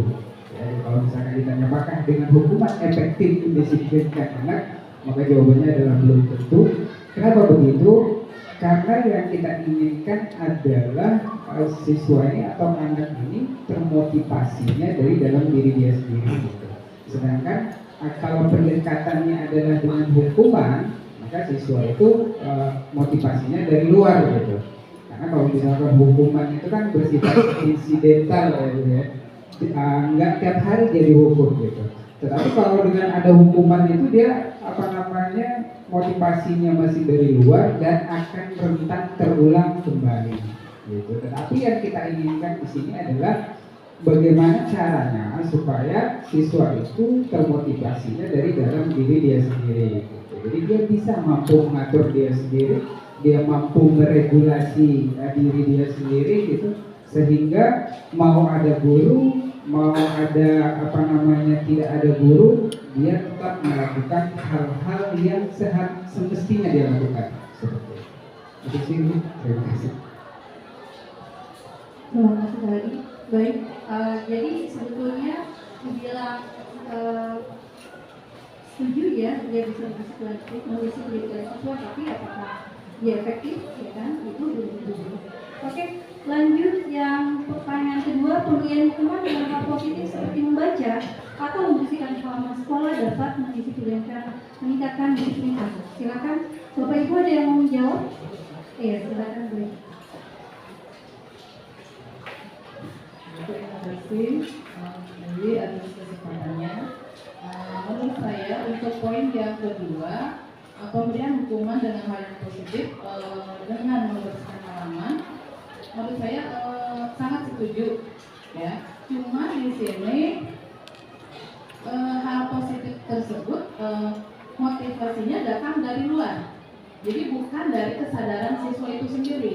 Ya, kalau misalkan ditanya apakah dengan hukuman efektif mendisiplinkan anak, maka jawabannya adalah belum tentu. Kenapa begitu? Karena yang kita inginkan adalah siswa ini atau anak ini termotivasinya dari dalam diri dia sendiri. Gitu. Sedangkan kalau pendekatannya adalah dengan hukuman, maka siswa itu motivasinya dari luar gitu. Karena kalau misalkan hukuman itu kan bersifat insidental ya, nggak tiap hari dia dihukum gitu. Tetapi kalau dengan ada hukuman itu dia motivasinya masih dari luar dan akan rentan terulang kembali gitu. Tetapi yang kita inginkan di sini adalah bagaimana caranya supaya siswa itu termotivasinya dari dalam diri dia sendiri gitu. Jadi dia bisa mampu mengatur dia sendiri, dia mampu meregulasi diri dia sendiri gitu, sehingga mau ada guru, mau ada tidak ada guru, dia tetap melakukan hal-hal yang semestinya dia lakukan. Seperti itu sih. Terima kasih.
Terima kasih lagi. Baik, jadi sebetulnya dibilang setuju ya, dia bisa mendisiplinkan siswa, tapi apakah dia efektif, ya kan? Itu belum tentu. Oke, lanjut yang pertanyaan kedua, pemberian hukuman dengan hal positif seperti membaca atau membersihkan halaman sekolah dapat meningkatkan disiplin anak. Silakan, Bapak Ibu ada yang mau menjawab? Iya, silakan boleh.
Terima kasih Dewi atas kesempatannya. Menurut saya untuk poin yang kedua, pemberian hukuman dengan hal yang positif dengan membersihkan halaman, menurut saya sangat setuju, ya. Cuma di sini hal positif tersebut motivasinya datang dari luar, jadi bukan dari kesadaran siswa itu sendiri.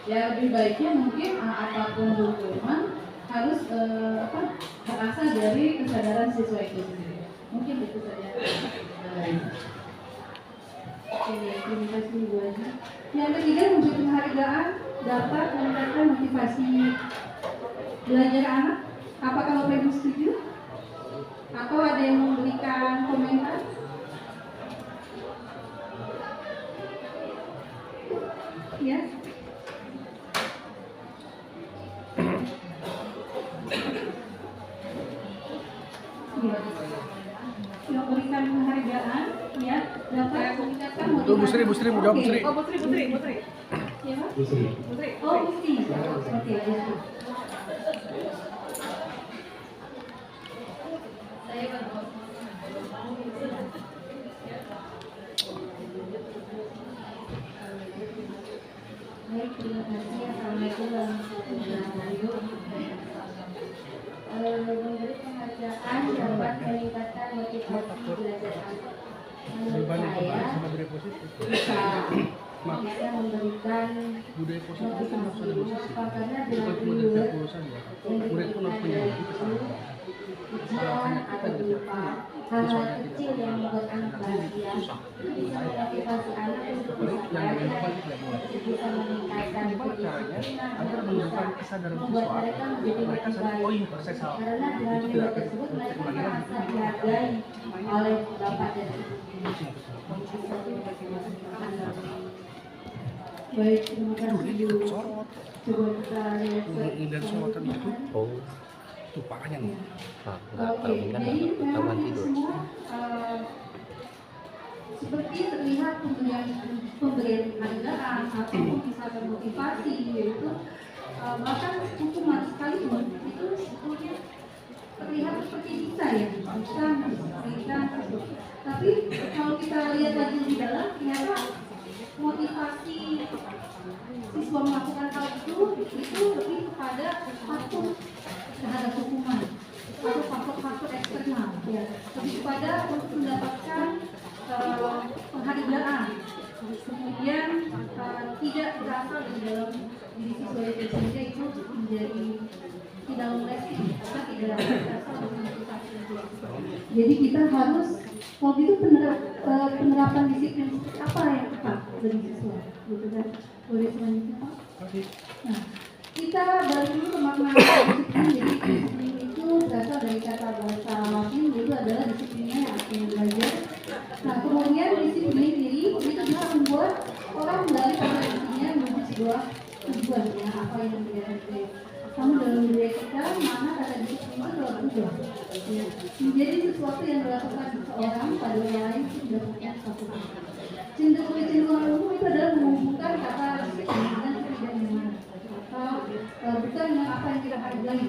Ya lebih baiknya mungkin apapun hukuman harus berasal dari kesadaran siswa itu sendiri. Mungkin itu saja.
Oke, terima kasih Bu Haji. Yang ketiga, memberi penghargaan dapat meningkatkan motivasi belajar anak. Apakah Bapak Ibu setuju? Atau ada yang memberikan komentar? Ya. Yang berikan penghargaan ya dapat meningkatkan motivasi.
Bu Sri, jawab Bu Sri.
Oh, Bu Sri. Ya, Pak?
Bu Sri.
Oh, Bu Sri. Oke, Bu Sri. Baik, terima kasih. Assalamualaikum warahmatullahi wabarakatuh. Memberi penghargaan dapat meningkatkan motivasi belajar anak. Menurut saya bisa memberikan motivasi. Mengapa? Karena dengan reward yang diberikan dari ujian atau berupa hal-hal kecil yang membuat anak bahagia bisa memotivasi anak untuk belajar, bisa meningkatkan kedisiplinan agar membuat mereka menjadi lebih baik. Karena dengan reward tersebut mereka merasa dihargai oleh bapak dan ibu. Baik, terima kasih Bu. Coba kita lihat
Dan sorotan itu,
Oh,
tuh parahnya nih.
enggak kalau
Oke,
kan
jadi
ketahuan
memang ini
tidur.
semua seperti terlihat pemberian penghargaan ataupun misalkan motivasi yaitu bahkan hukuman sekalipun itu sebetulnya terlihat seperti bisa ya bisa tapi kalau kita lihat lagi di dalam ternyata motivasi siswa melakukan hal itu lebih kepada faktor terhadap hukuman atau faktor-faktor eksternal ya lebih kepada untuk mendapatkan penghargaan kemudian tidak berasal dari dalam diri siswa itu sehingga itu menjadi tidak lesing karena tidak berasal dari motivasi itu. Jadi kita harus waktu itu penerapan disiplin apa yang tepat dari siswa gitu kan. Boleh selanjutnya Pak? Nah, kita balik dulu ke makna disiplin. Jadi disiplin itu berasal dari kata bahasa Latin yaitu adalah disiplinnya yang artinya belajar. Nah kemudian disiplin diri itu bisa membuat orang kembali pada dirinya menuju sebuah tujuan ya apa yang dia lakukan. Namun dalam budaya kita mana kata disiplin itu adalah tujuan. Ya. Menjadi sesuatu yang dilakukan seseorang pada orang lain itu mendapatkan suatu kecenderungan umum itu adalah menghubungkan kata disiplin dan ketidaknyamanan atau bukan dengan apa yang kita hargai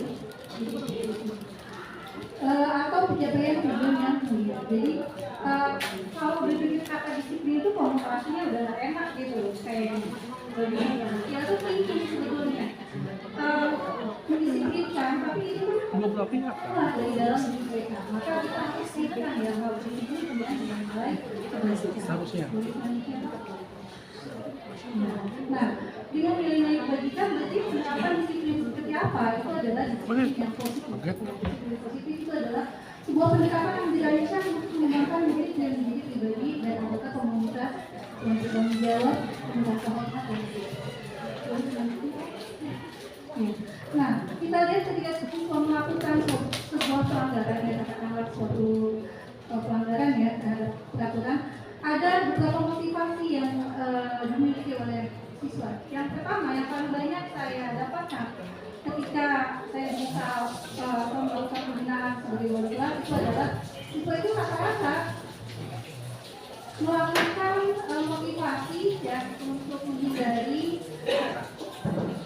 atau pencapaian tujuan yang mulia. Jadi kalau berpikir kata disiplin itu konotasinya udah gak enak gitu kayak ya itu penting sebetulnya mendisiplinkan tapi itu kan dari dalam diri mereka maka kita harus siapkan ya harus disiplin kemudian dengan baik
Harusnya.
Nah, dengan nilai-nilai kebajikan berarti penerapan disiplin seperti apa? Itu adalah disiplin yang positif. Disiplin positif itu adalah sebuah pendekatan yang dirancang untuk mengembangkan diri dan menjadi pribadi dan anggota komunitas yang bertanggung jawab merasa hormat dan Nah, kita lihat ketika siswa melakukan sebuah pelanggaran ya katakanlah suatu pelanggaran ya terhadap peraturan ada beberapa motivasi yang dimiliki oleh siswa. Yang pertama, yang paling banyak saya dapatkan ketika saya merusak pembinaan sebagai warga itu adalah siswa itu rata-rata melakukan motivasi ya untuk menghindari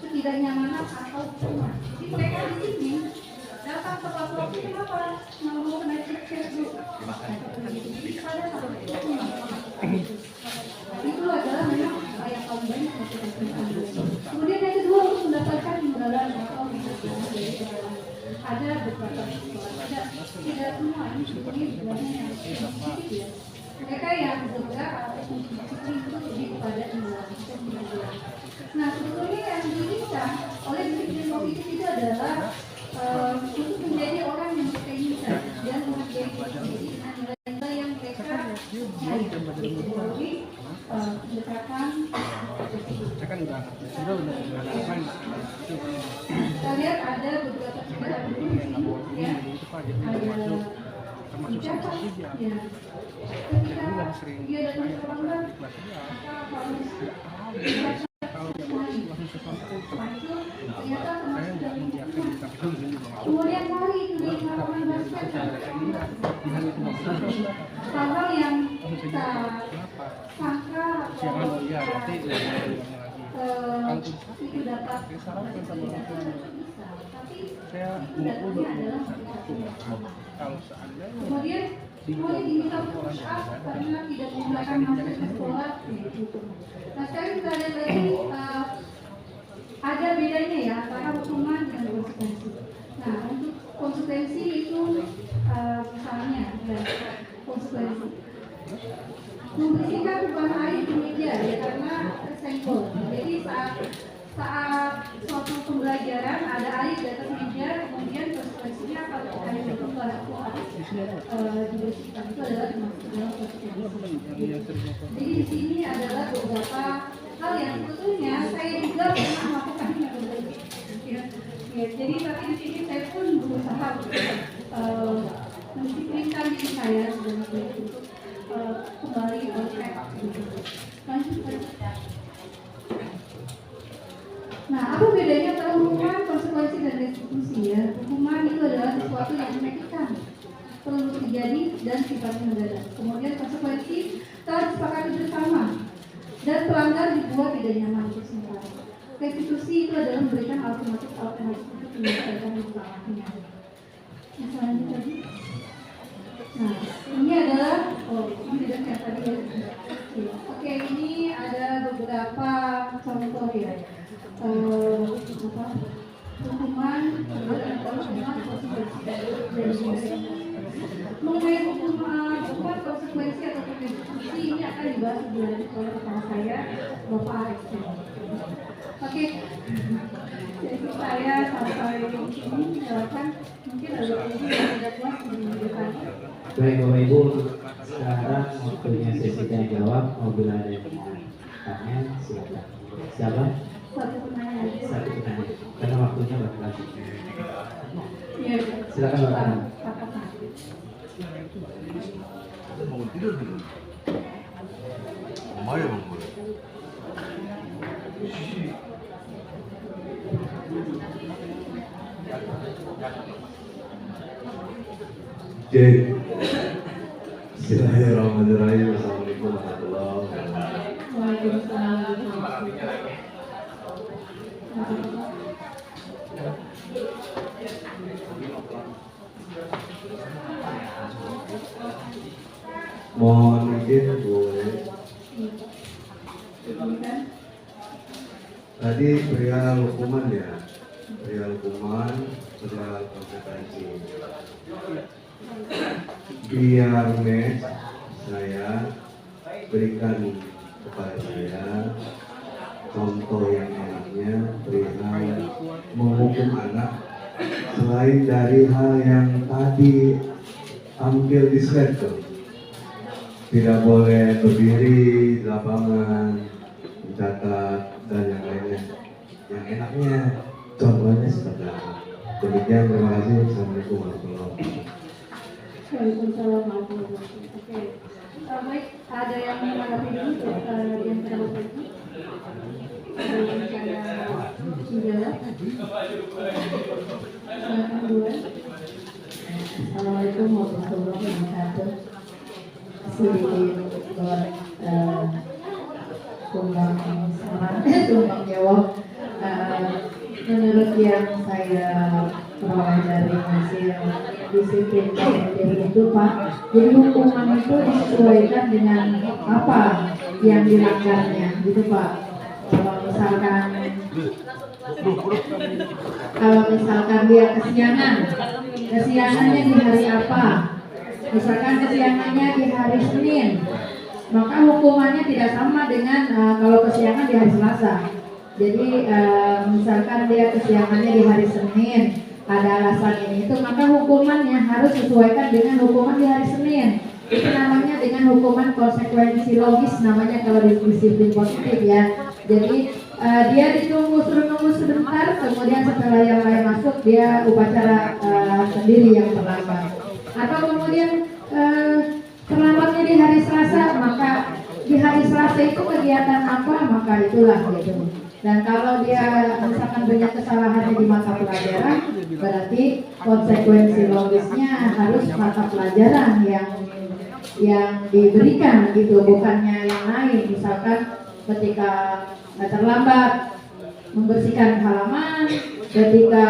ketidaknyamanan atau hukuman. Jadi mereka di sini datang ke Papua kenapa mau naik Facebook? Itu adalah memang yang paling banyak. Kemudian yang kedua untuk mendapatkan imbalan atau ada beberapa sekolah, tidak semua ini sebenarnya yang positif ya. Mereka yang bergerak atau disiplin itu lebih kepada imbalan. Nah sebetulnya yang diinginkan oleh disiplin positif itu adalah untuk menjadi orang yang berkeinginan dan menghargai diri dengan nilai-nilai yang mereka melalui pendekatan.
Saya kan udah main.
Kita lihat ada beberapa tindakan dulu ya, ada tindakan ya. Ketika dia datang ke pelanggan, maka harus ternyata termasuk dari kemudian kali itu di halaman basket hal-hal yang kita sangka itu dapat kemudian semuanya diminta push up karena tidak menggunakan masker ke sekolah. Nah sekarang kita lihat lagi ada bedanya ya antara hukuman dan konsekuensi. Nah untuk konsekuensi itu misalnya konsekuensi membersihkan tumpahan air di meja ya karena senggol. Jadi saat suatu pembelajaran ada air di atas meja, kemudian konsekuensinya kalau air bertumpah itu harus dibersihkan. Itu adalah termasuk dalam konsekuensi. Jadi di sini adalah beberapa hal yang sebetulnya saya juga pernah melakukannya ya, jadi tapi di sini saya pun berusaha mendisiplinkan diri saya untuk kembali ke track. Lanjut. Nah, apa bedanya antara hukuman, konsekuensi, dan restitusi ya? Hukuman itu adalah sesuatu yang menyakitkan, perlu terjadi dan sifatnya mendadak. Kemudian konsekuensi telah disepakati bersama dan pelanggar dibuat tidak nyaman untuk sementara. Restitusi itu adalah memberikan alternatif untuk menyelesaikan kesalahannya. Yang selanjutnya tadi. Nah, ini adalah ini tidak yang tadi ya. Oke, ini ada beberapa contoh ya. Hukuman mengenai hukuman konsekuensi atau restitusi ini akan dibahas oleh rekan saya Bapak Alex. Oke, jadi saya sampai ini silakan mungkin ada yang tidak puas menunjukkan.
Baik Bapak Ibu, sekarang waktunya sesi tanya jawab. Apabila ada yang tanya, silakan. Siapa?
Satu pertanyaan.
Karena waktunya lagi.
Ya,
silakan Bapak.
Mau tidur dulu. Mau ya bang gue.
Cek. Bismillahirrahmanirrahim. Assalamualaikum warahmatullahi wabarakatuh.
Waalaikumsalam.
Mohon izin boleh. Tadi perihal hukuman ya, perihal hukuman, perihal konsekuensi. Biar mes saya berikan kepada saya contoh yang enaknya perihal menghukum anak selain dari hal yang tadi tampil di slide tuh. Tidak boleh berdiri di lapangan, mencatat dan yang lainnya. Yang enaknya contohnya seperti apa? Demikian, terima kasih. Assalamualaikum warahmatullahi wabarakatuh.
Waalaikumsalam warahmatullahi wabarakatuh. Oke, baik. Ada yang menanggapi dulu yang terlalu tinggi? Ada yang saya menjawab?
Assalamualaikum warahmatullahi wabarakatuh. Sedikit tumbang tumbang jawab. Menurut yang saya peroleh dari hasil disiplin kognitif itu Pak, jadi hukuman itu disesuaikan dengan apa yang dilanggarnya, gitu Pak. Kalau misalkan dia kesiangannya di hari apa? Misalkan kesiangannya di hari Senin, maka hukumannya tidak sama dengan kalau kesiangan di hari Selasa. Jadi misalkan dia kesiangannya di hari Senin, ada alasan ini itu, maka hukumannya harus sesuaikan dengan hukuman di hari Senin. Itu namanya dengan hukuman konsekuensi logis, namanya kalau di disiplin positif ya. Jadi dia suruh nunggu sebentar, kemudian setelah yang lain masuk dia upacara sendiri yang terlambat. Atau kemudian terlambatnya di hari Selasa, maka di hari Selasa itu kegiatan apa, maka itulah gitu. Dan kalau dia misalkan banyak kesalahannya di mata pelajaran, berarti konsekuensi logisnya harus mata pelajaran yang diberikan gitu, bukannya yang lain. Misalkan ketika terlambat membersihkan halaman, ketika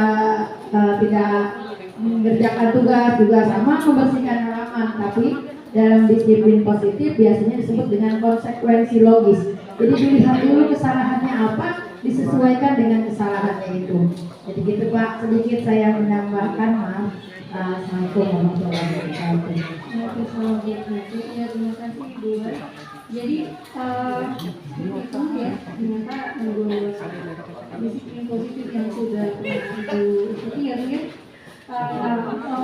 tidak mengerjakan tugas juga sama membersihkan halaman, tapi dalam disiplin positif biasanya disebut dengan konsekuensi logis. Jadi dilihat dulu kesalahannya apa, disesuaikan dengan kesalahannya itu. Jadi gitu Pak, sedikit saya menambahkan, maaf. Assalamualaikum warahmatullahi wabarakatuh.
Ya, terima kasih Bu. Jadi itu ya ternyata disiplin positif yang sudah Ibu ikuti ya mungkin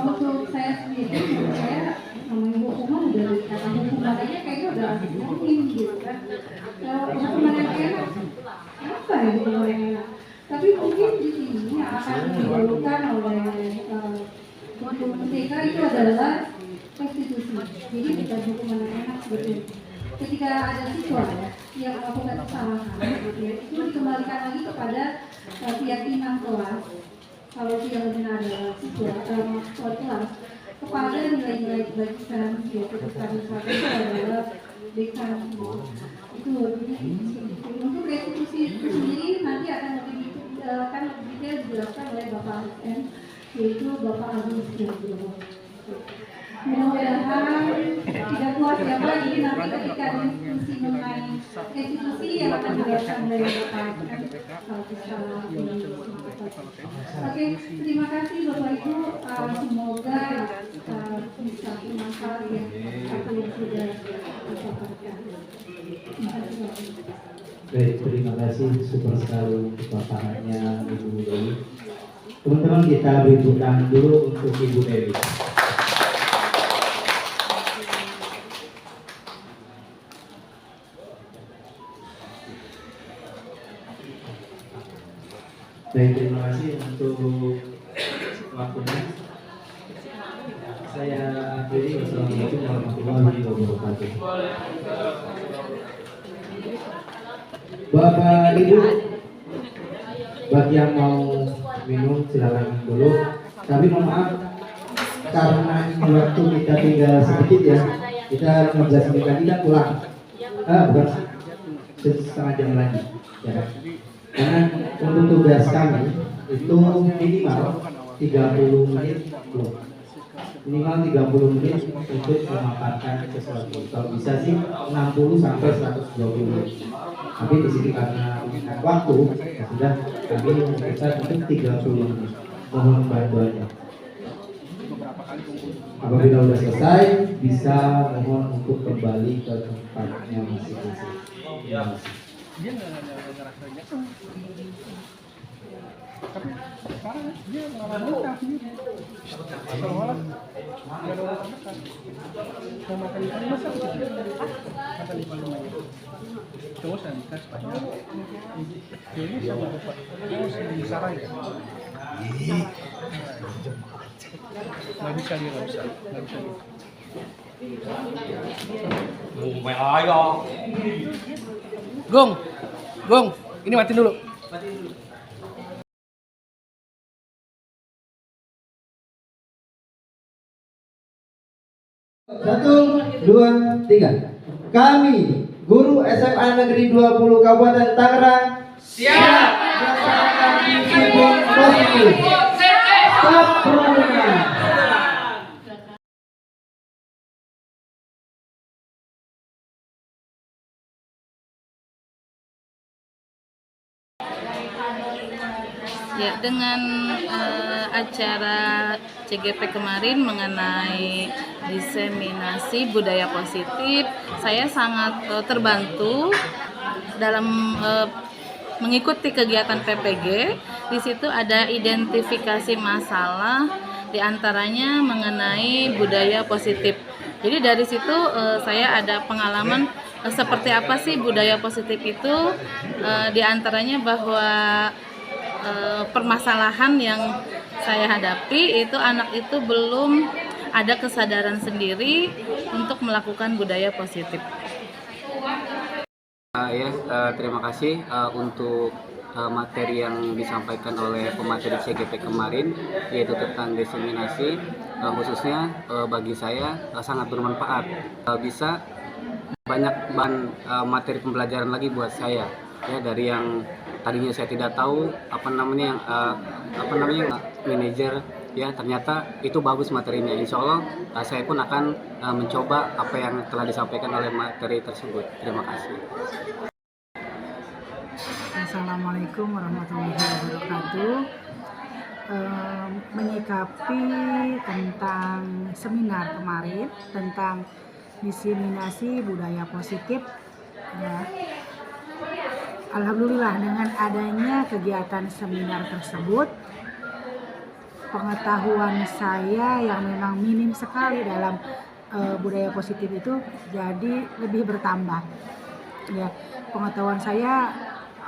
untuk saya sendiri, menurut saya namanya hukuman udah kata hukumannya kayaknya udah mungkin gitu kan. Hukuman yang enak apa ya hukuman yang enak? Tapi mungkin di sini yang akan dilakukan oleh mereka itu adalah restitusi. Jadi bukan hukuman yang enak sebetulnya. Ketika ada siswa yang melakukan kesalahan, ya, itu dikembalikan lagi kepada keyakinan kelas. Kalau dia benar adalah siswa mahasiswa kelas, kepada nilai-nilai kebaikan, ya, ketika misalnya itu adalah dekan itu. Jadi untuk restitusi itu sendiri nanti akan lebih detail dijelaskan oleh Bapak ASN, yaitu Bapak Agus Jambul. Mudah-mudahan tidak puas ya Pak, jadi nanti ketika diskusi mengenai restitusi yang akan dilakukan oleh Bapak Oke, terima kasih Bapak Ibu, semoga bisa bermanfaat ya apa yang sudah disampaikan.
Baik, terima kasih, super sekali kepaparannya Ibu Dewi. Teman-teman, kita beri tepuk tangan dulu untuk Ibu Dewi. Baik, terima kasih untuk waktunya. Saya akhiri. Wassalamualaikum warahmatullahi wabarakatuh. Bapak Ibu, bagi yang mau minum silakan dulu. Tapi mohon maaf karena ini waktu kita tinggal sedikit ya, kita 15 menit lagi kita pulang. Bukan setengah jam lagi. Ya. Karena untuk tugas kami itu minimal 30 menit belum. Minimal 30 menit untuk memaparkan sesuatu. Kalau bisa sih 60 sampai 120 menit. Tapi di sini karena waktu sudah kami memutuskan untuk 30 menit. Mohon bantuannya. Apabila sudah selesai, bisa mohon untuk kembali ke tempatnya masing-masing. Terima kasih.
Dia nggak ada rasanya, tapi sekarang dia malah betah sendiri, seolah nggak ada orang betah. Mau makan ikan masak makan ikan lumayan, terus nanti kan Spanyol ini sama bapak terus di sarang ya, nggak bisa dia nggak bisa Gong, ini matiin dulu.
1, 2, 3. Kami, guru SMA Negeri 20 Kabupaten Tangerang, siap melaksanakan misi positif. Stop program.
Ya, dengan acara CGP kemarin mengenai diseminasi budaya positif, saya sangat terbantu dalam mengikuti kegiatan PPG. Di situ ada identifikasi masalah, diantaranya mengenai budaya positif. Jadi dari situ saya ada pengalaman seperti apa sih budaya positif itu, diantaranya bahwa permasalahan yang saya hadapi itu anak itu belum ada kesadaran sendiri untuk melakukan budaya positif.
Terima kasih untuk materi yang disampaikan oleh pemateri CGP kemarin, yaitu tentang diseminasi, khususnya bagi saya sangat bermanfaat. Bisa banyak bahan materi pembelajaran lagi buat saya, ya, dari yang tadinya saya tidak tahu manajer, ya, ternyata itu bagus materinya. Insya Allah saya pun akan mencoba apa yang telah disampaikan oleh materi tersebut. Terima kasih.
Assalamualaikum warahmatullahi wabarakatuh. Menyikapi tentang seminar kemarin tentang diseminasi budaya positif, ya, alhamdulillah dengan adanya kegiatan seminar tersebut, pengetahuan saya yang memang minim sekali dalam budaya positif itu jadi lebih bertambah. Ya, pengetahuan saya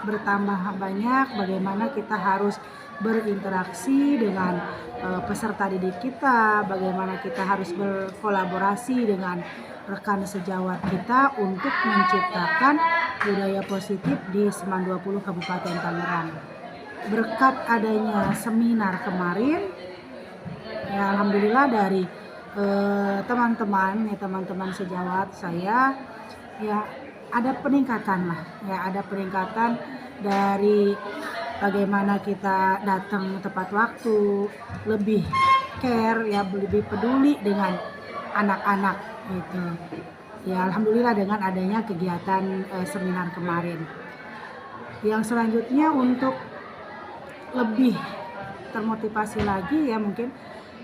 bertambah banyak, bagaimana kita harus berinteraksi dengan peserta didik kita, bagaimana kita harus berkolaborasi dengan rekan sejawat kita untuk menciptakan budaya positif di Seman 20 Kabupaten Tangerang. Berkat adanya seminar kemarin, ya, alhamdulillah dari teman-teman sejawat saya, ya, ada peningkatan lah, ya, ada peningkatan dari bagaimana kita datang tepat waktu, lebih care, ya, lebih peduli dengan anak-anak gitu. Ya, alhamdulillah dengan adanya kegiatan seminar kemarin. Yang selanjutnya untuk lebih termotivasi lagi, ya, mungkin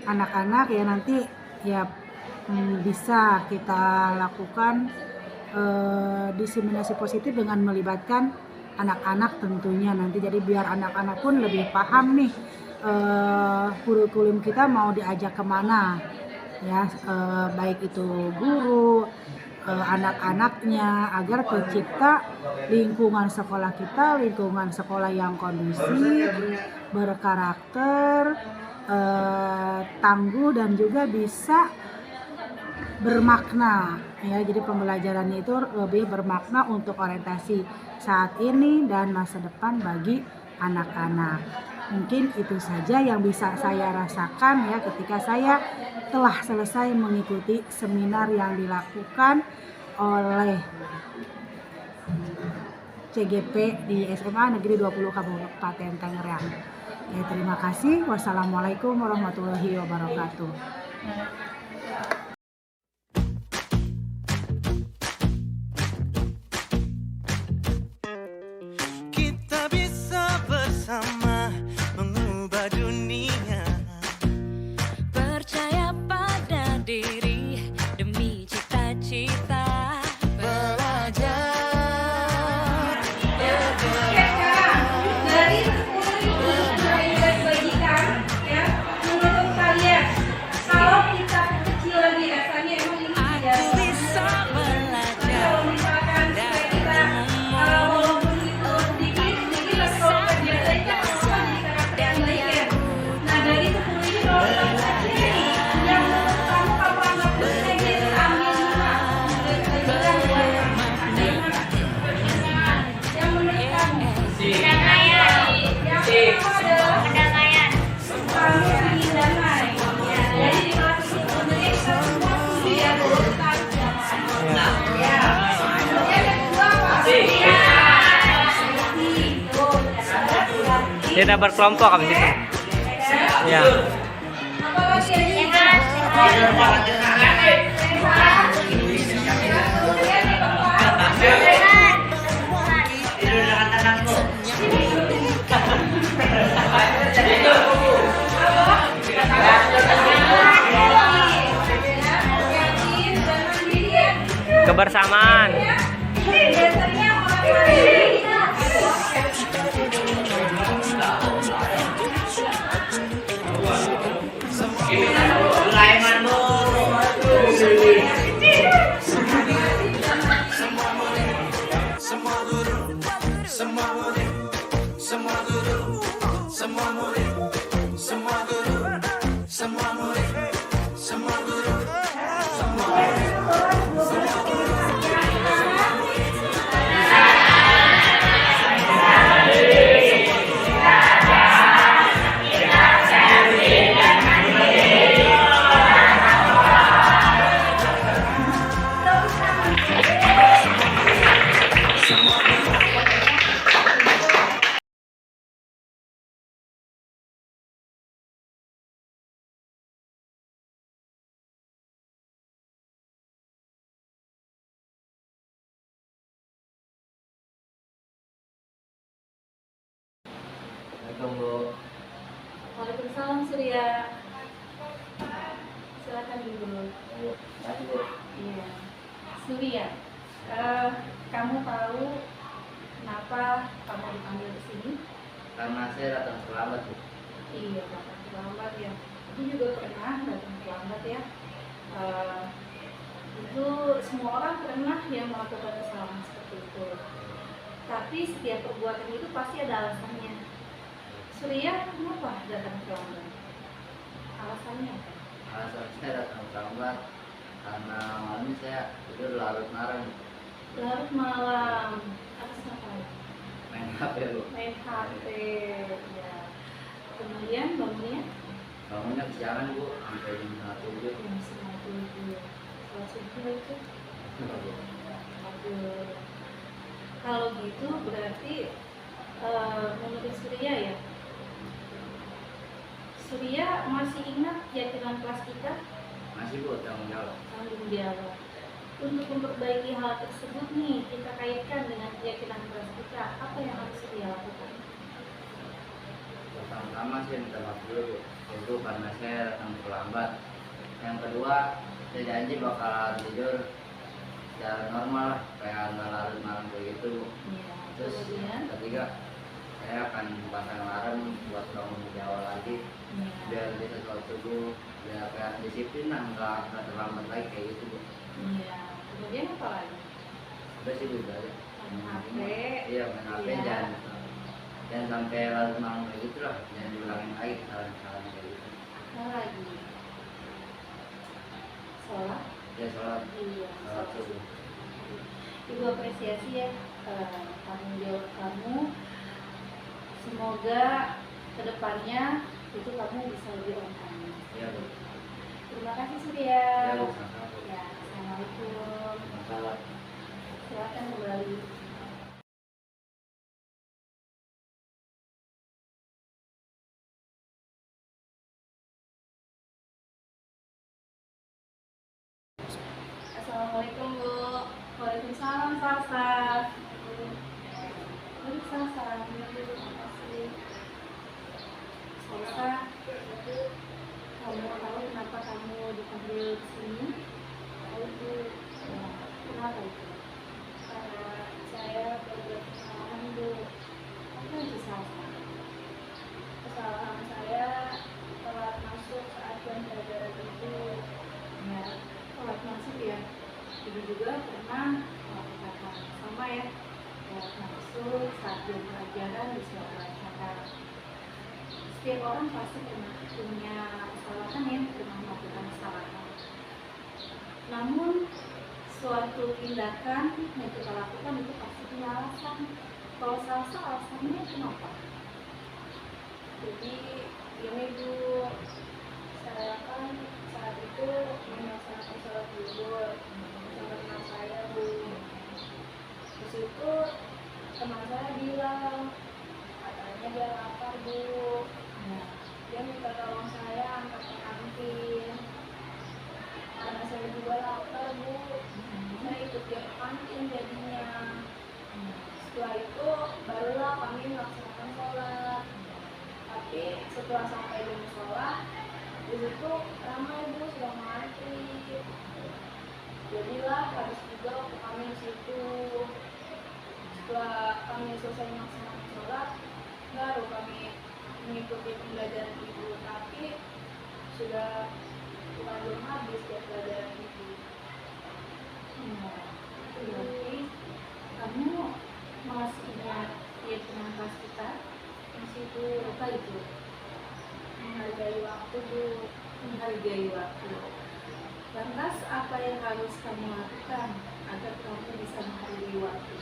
anak-anak, ya, nanti, ya, bisa kita lakukan diseminasi positif dengan melibatkan anak-anak tentunya nanti. Jadi biar anak-anak pun lebih paham nih kurikulum kita mau diajak kemana, ya, baik itu guru, anak-anaknya, agar tercipta lingkungan sekolah kita, lingkungan sekolah yang kondusif, berkarakter, tangguh, dan juga bisa bermakna, ya. Jadi pembelajarannya itu lebih bermakna untuk orientasi saat ini dan masa depan bagi anak-anak. Mungkin itu saja yang bisa saya rasakan, ya, ketika saya telah selesai mengikuti seminar yang dilakukan oleh CGP di SMA Negeri 20 Kabupaten Tangerang. Ya, terima kasih. Wassalamualaikum warahmatullahi wabarakatuh.
Dari 10.000 yang dibagikan, ya, menurut kalian, kalau kita
Tidak berkelompok habis itu. Ya. Kebersamaan.
Waalaikumsalam Surya. Silakan Ibu. Iya. Surya, kamu tahu kenapa kamu dipanggil ke sini?
Karena saya datang terlambat, Bu.
Iya, datang terlambat ya. Aku juga pernah datang terlambat ya. Itu semua orang pernah yang melakukan kesalahan seperti itu. Tapi setiap perbuatan itu pasti ada alasannya. Surya, kenapa datang terlambat? Alasannya apa?
Alasan saya datang terlambat karena malam saya tidur larut malam.
Larut malam. Atas apa?
Main HP, Bu.
Main HP. Ya. Kemudian bangunnya?
Bangunnya kesiangan, Bu, sampai jam 7.
Jam 7. Kalau subuh itu? Aduh. Kalau gitu berarti menurut Surya ya, Surya masih ingat keyakinan kelas kita?
Masih, Bu, tanggung jawab.
Tanggung jawab. Untuk memperbaiki hal tersebut nih, kita kaitkan dengan keyakinan kelas kita. Apa yang harus Surya lakukan?
Pertama-tama saya minta maaf dulu, Bu. Itu karena saya datang terlambat. Yang kedua, saya janji bakal tidur secara normal lah, kayak nggak larut malam kayak gitu, Bu.
Ya,
Terus
kemudian?
ketiga, saya akan pasang alarm buat bangun di awal lagi, biar bisa sholat subuh, biar kayak disiplin lah, nggak terlambat lagi kayak gitu, Bu.
Iya. Kemudian apa lagi?
Udah sih, Bu, udah.
Main HP.
Iya, main HP,
Iya.
jangan sampai larut malam kayak gitu lah, jangan diulangin lagi kesalahan kayak gitu.
Apa lagi? Sholat?
Ya, sholat.
Iya.
Sholat subuh.
Ibu apresiasi ya tanggung jawab kamu. Semoga kedepannya itu kamu bisa lebih on time.
Iya, Bu.
Terima kasih Surya.
Ya, Bu. Sama-sama, Bu.
Ya, assalamualaikum.
Salam.
Silakan kembali. Assalamualaikum Bu. Waalaikumsalam Salsa. Waalaikumsalam. Terima kasih. Salsa, kamu tahu kenapa kamu dipanggil ke sini? Tahu Bu. Ya, kenapa itu? Karena saya berbuat kesalahan Bu. Apa itu Salsa? Kesalahan saya telat masuk saat jam pelajaran itu. Ya, telat masuk ya. Ibu juga pernah melakukan hal yang sama ya. Telat masuk saat jam pelajaran di suatu acara. Setiap orang pasti pernah punya kesalahan ya, pernah melakukan kesalahan. Namun suatu tindakan yang kita lakukan itu pasti punya alasan. Kalau Salsa alasannya kenapa? Jadi ini Bu, saya kan saat itu melaksanakan sholat zuhur bersama teman saya Bu. Terus itu teman saya bilang katanya dia lapar Bu, setelah sampai di musola, di situ ramai Bu, sudah mengantri. Jadilah habis juga waktu kami di situ. Setelah kami selesai melaksanakan sholat, baru kami mengikuti pembelajaran ibu. Tapi sudah belum habis ya pelajaran ibu.
Berarti kamu masih ingat ya teman kelas kita masih itu apa itu?
Menghargai waktu Bu.
Menghargai waktu. Lantas apa yang harus kamu lakukan agar kamu bisa menghargai waktu?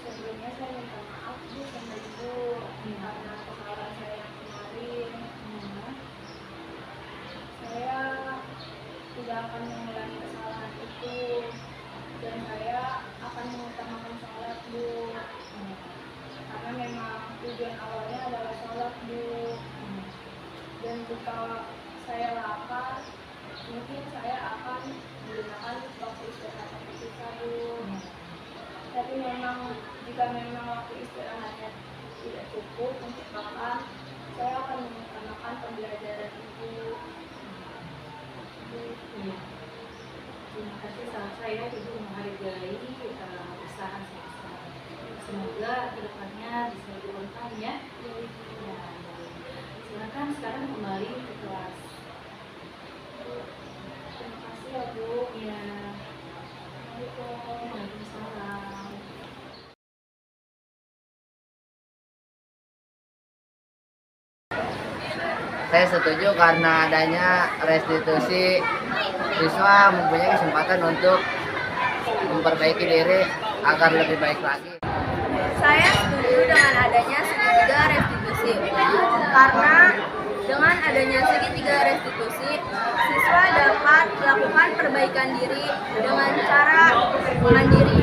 Sebelumnya saya minta maaf Bu sama ibu karena kesalahan saya yang kemarin. Saya tidak akan mengulangi kesalahan itu dan saya akan mengutamakan sholat Bu. Karena memang tujuan awalnya adalah sholat Bu. Dan jika saya lapar, mungkin saya akan menggunakan waktu istirahat yang tersisa Bu. Tapi memang jika memang waktu istirahatnya tidak cukup untuk makan, saya akan mengutamakan pembelajaran ibu.
Iya. Terima kasih saya ibu menghargai usaha saya. Semoga kedepannya bisa lebih berkah ya. Ya. Silakan sekarang kembali ke kelas.
Terima kasih ya Bu.
Ya.
Assalamualaikum.
Waalaikumsalam.
Saya setuju karena adanya restitusi, siswa mempunyai kesempatan untuk memperbaiki diri agar lebih baik lagi.
Saya setuju dengan adanya segitiga restitusi karena dengan adanya segitiga restitusi, siswa dapat melakukan perbaikan diri dengan cara mandiri.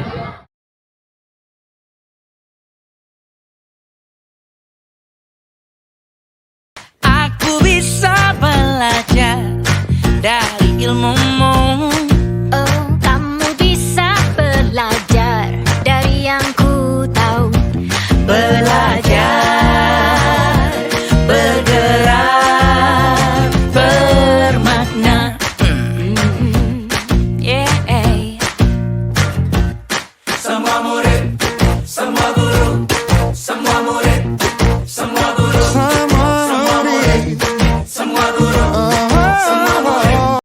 Aku bisa belajar dari ilmumu.
Oh, kamu bisa belajar dari yang ku tahu.
Belajar, bergerak, bermakna. Yeah. Semua murid, semua guru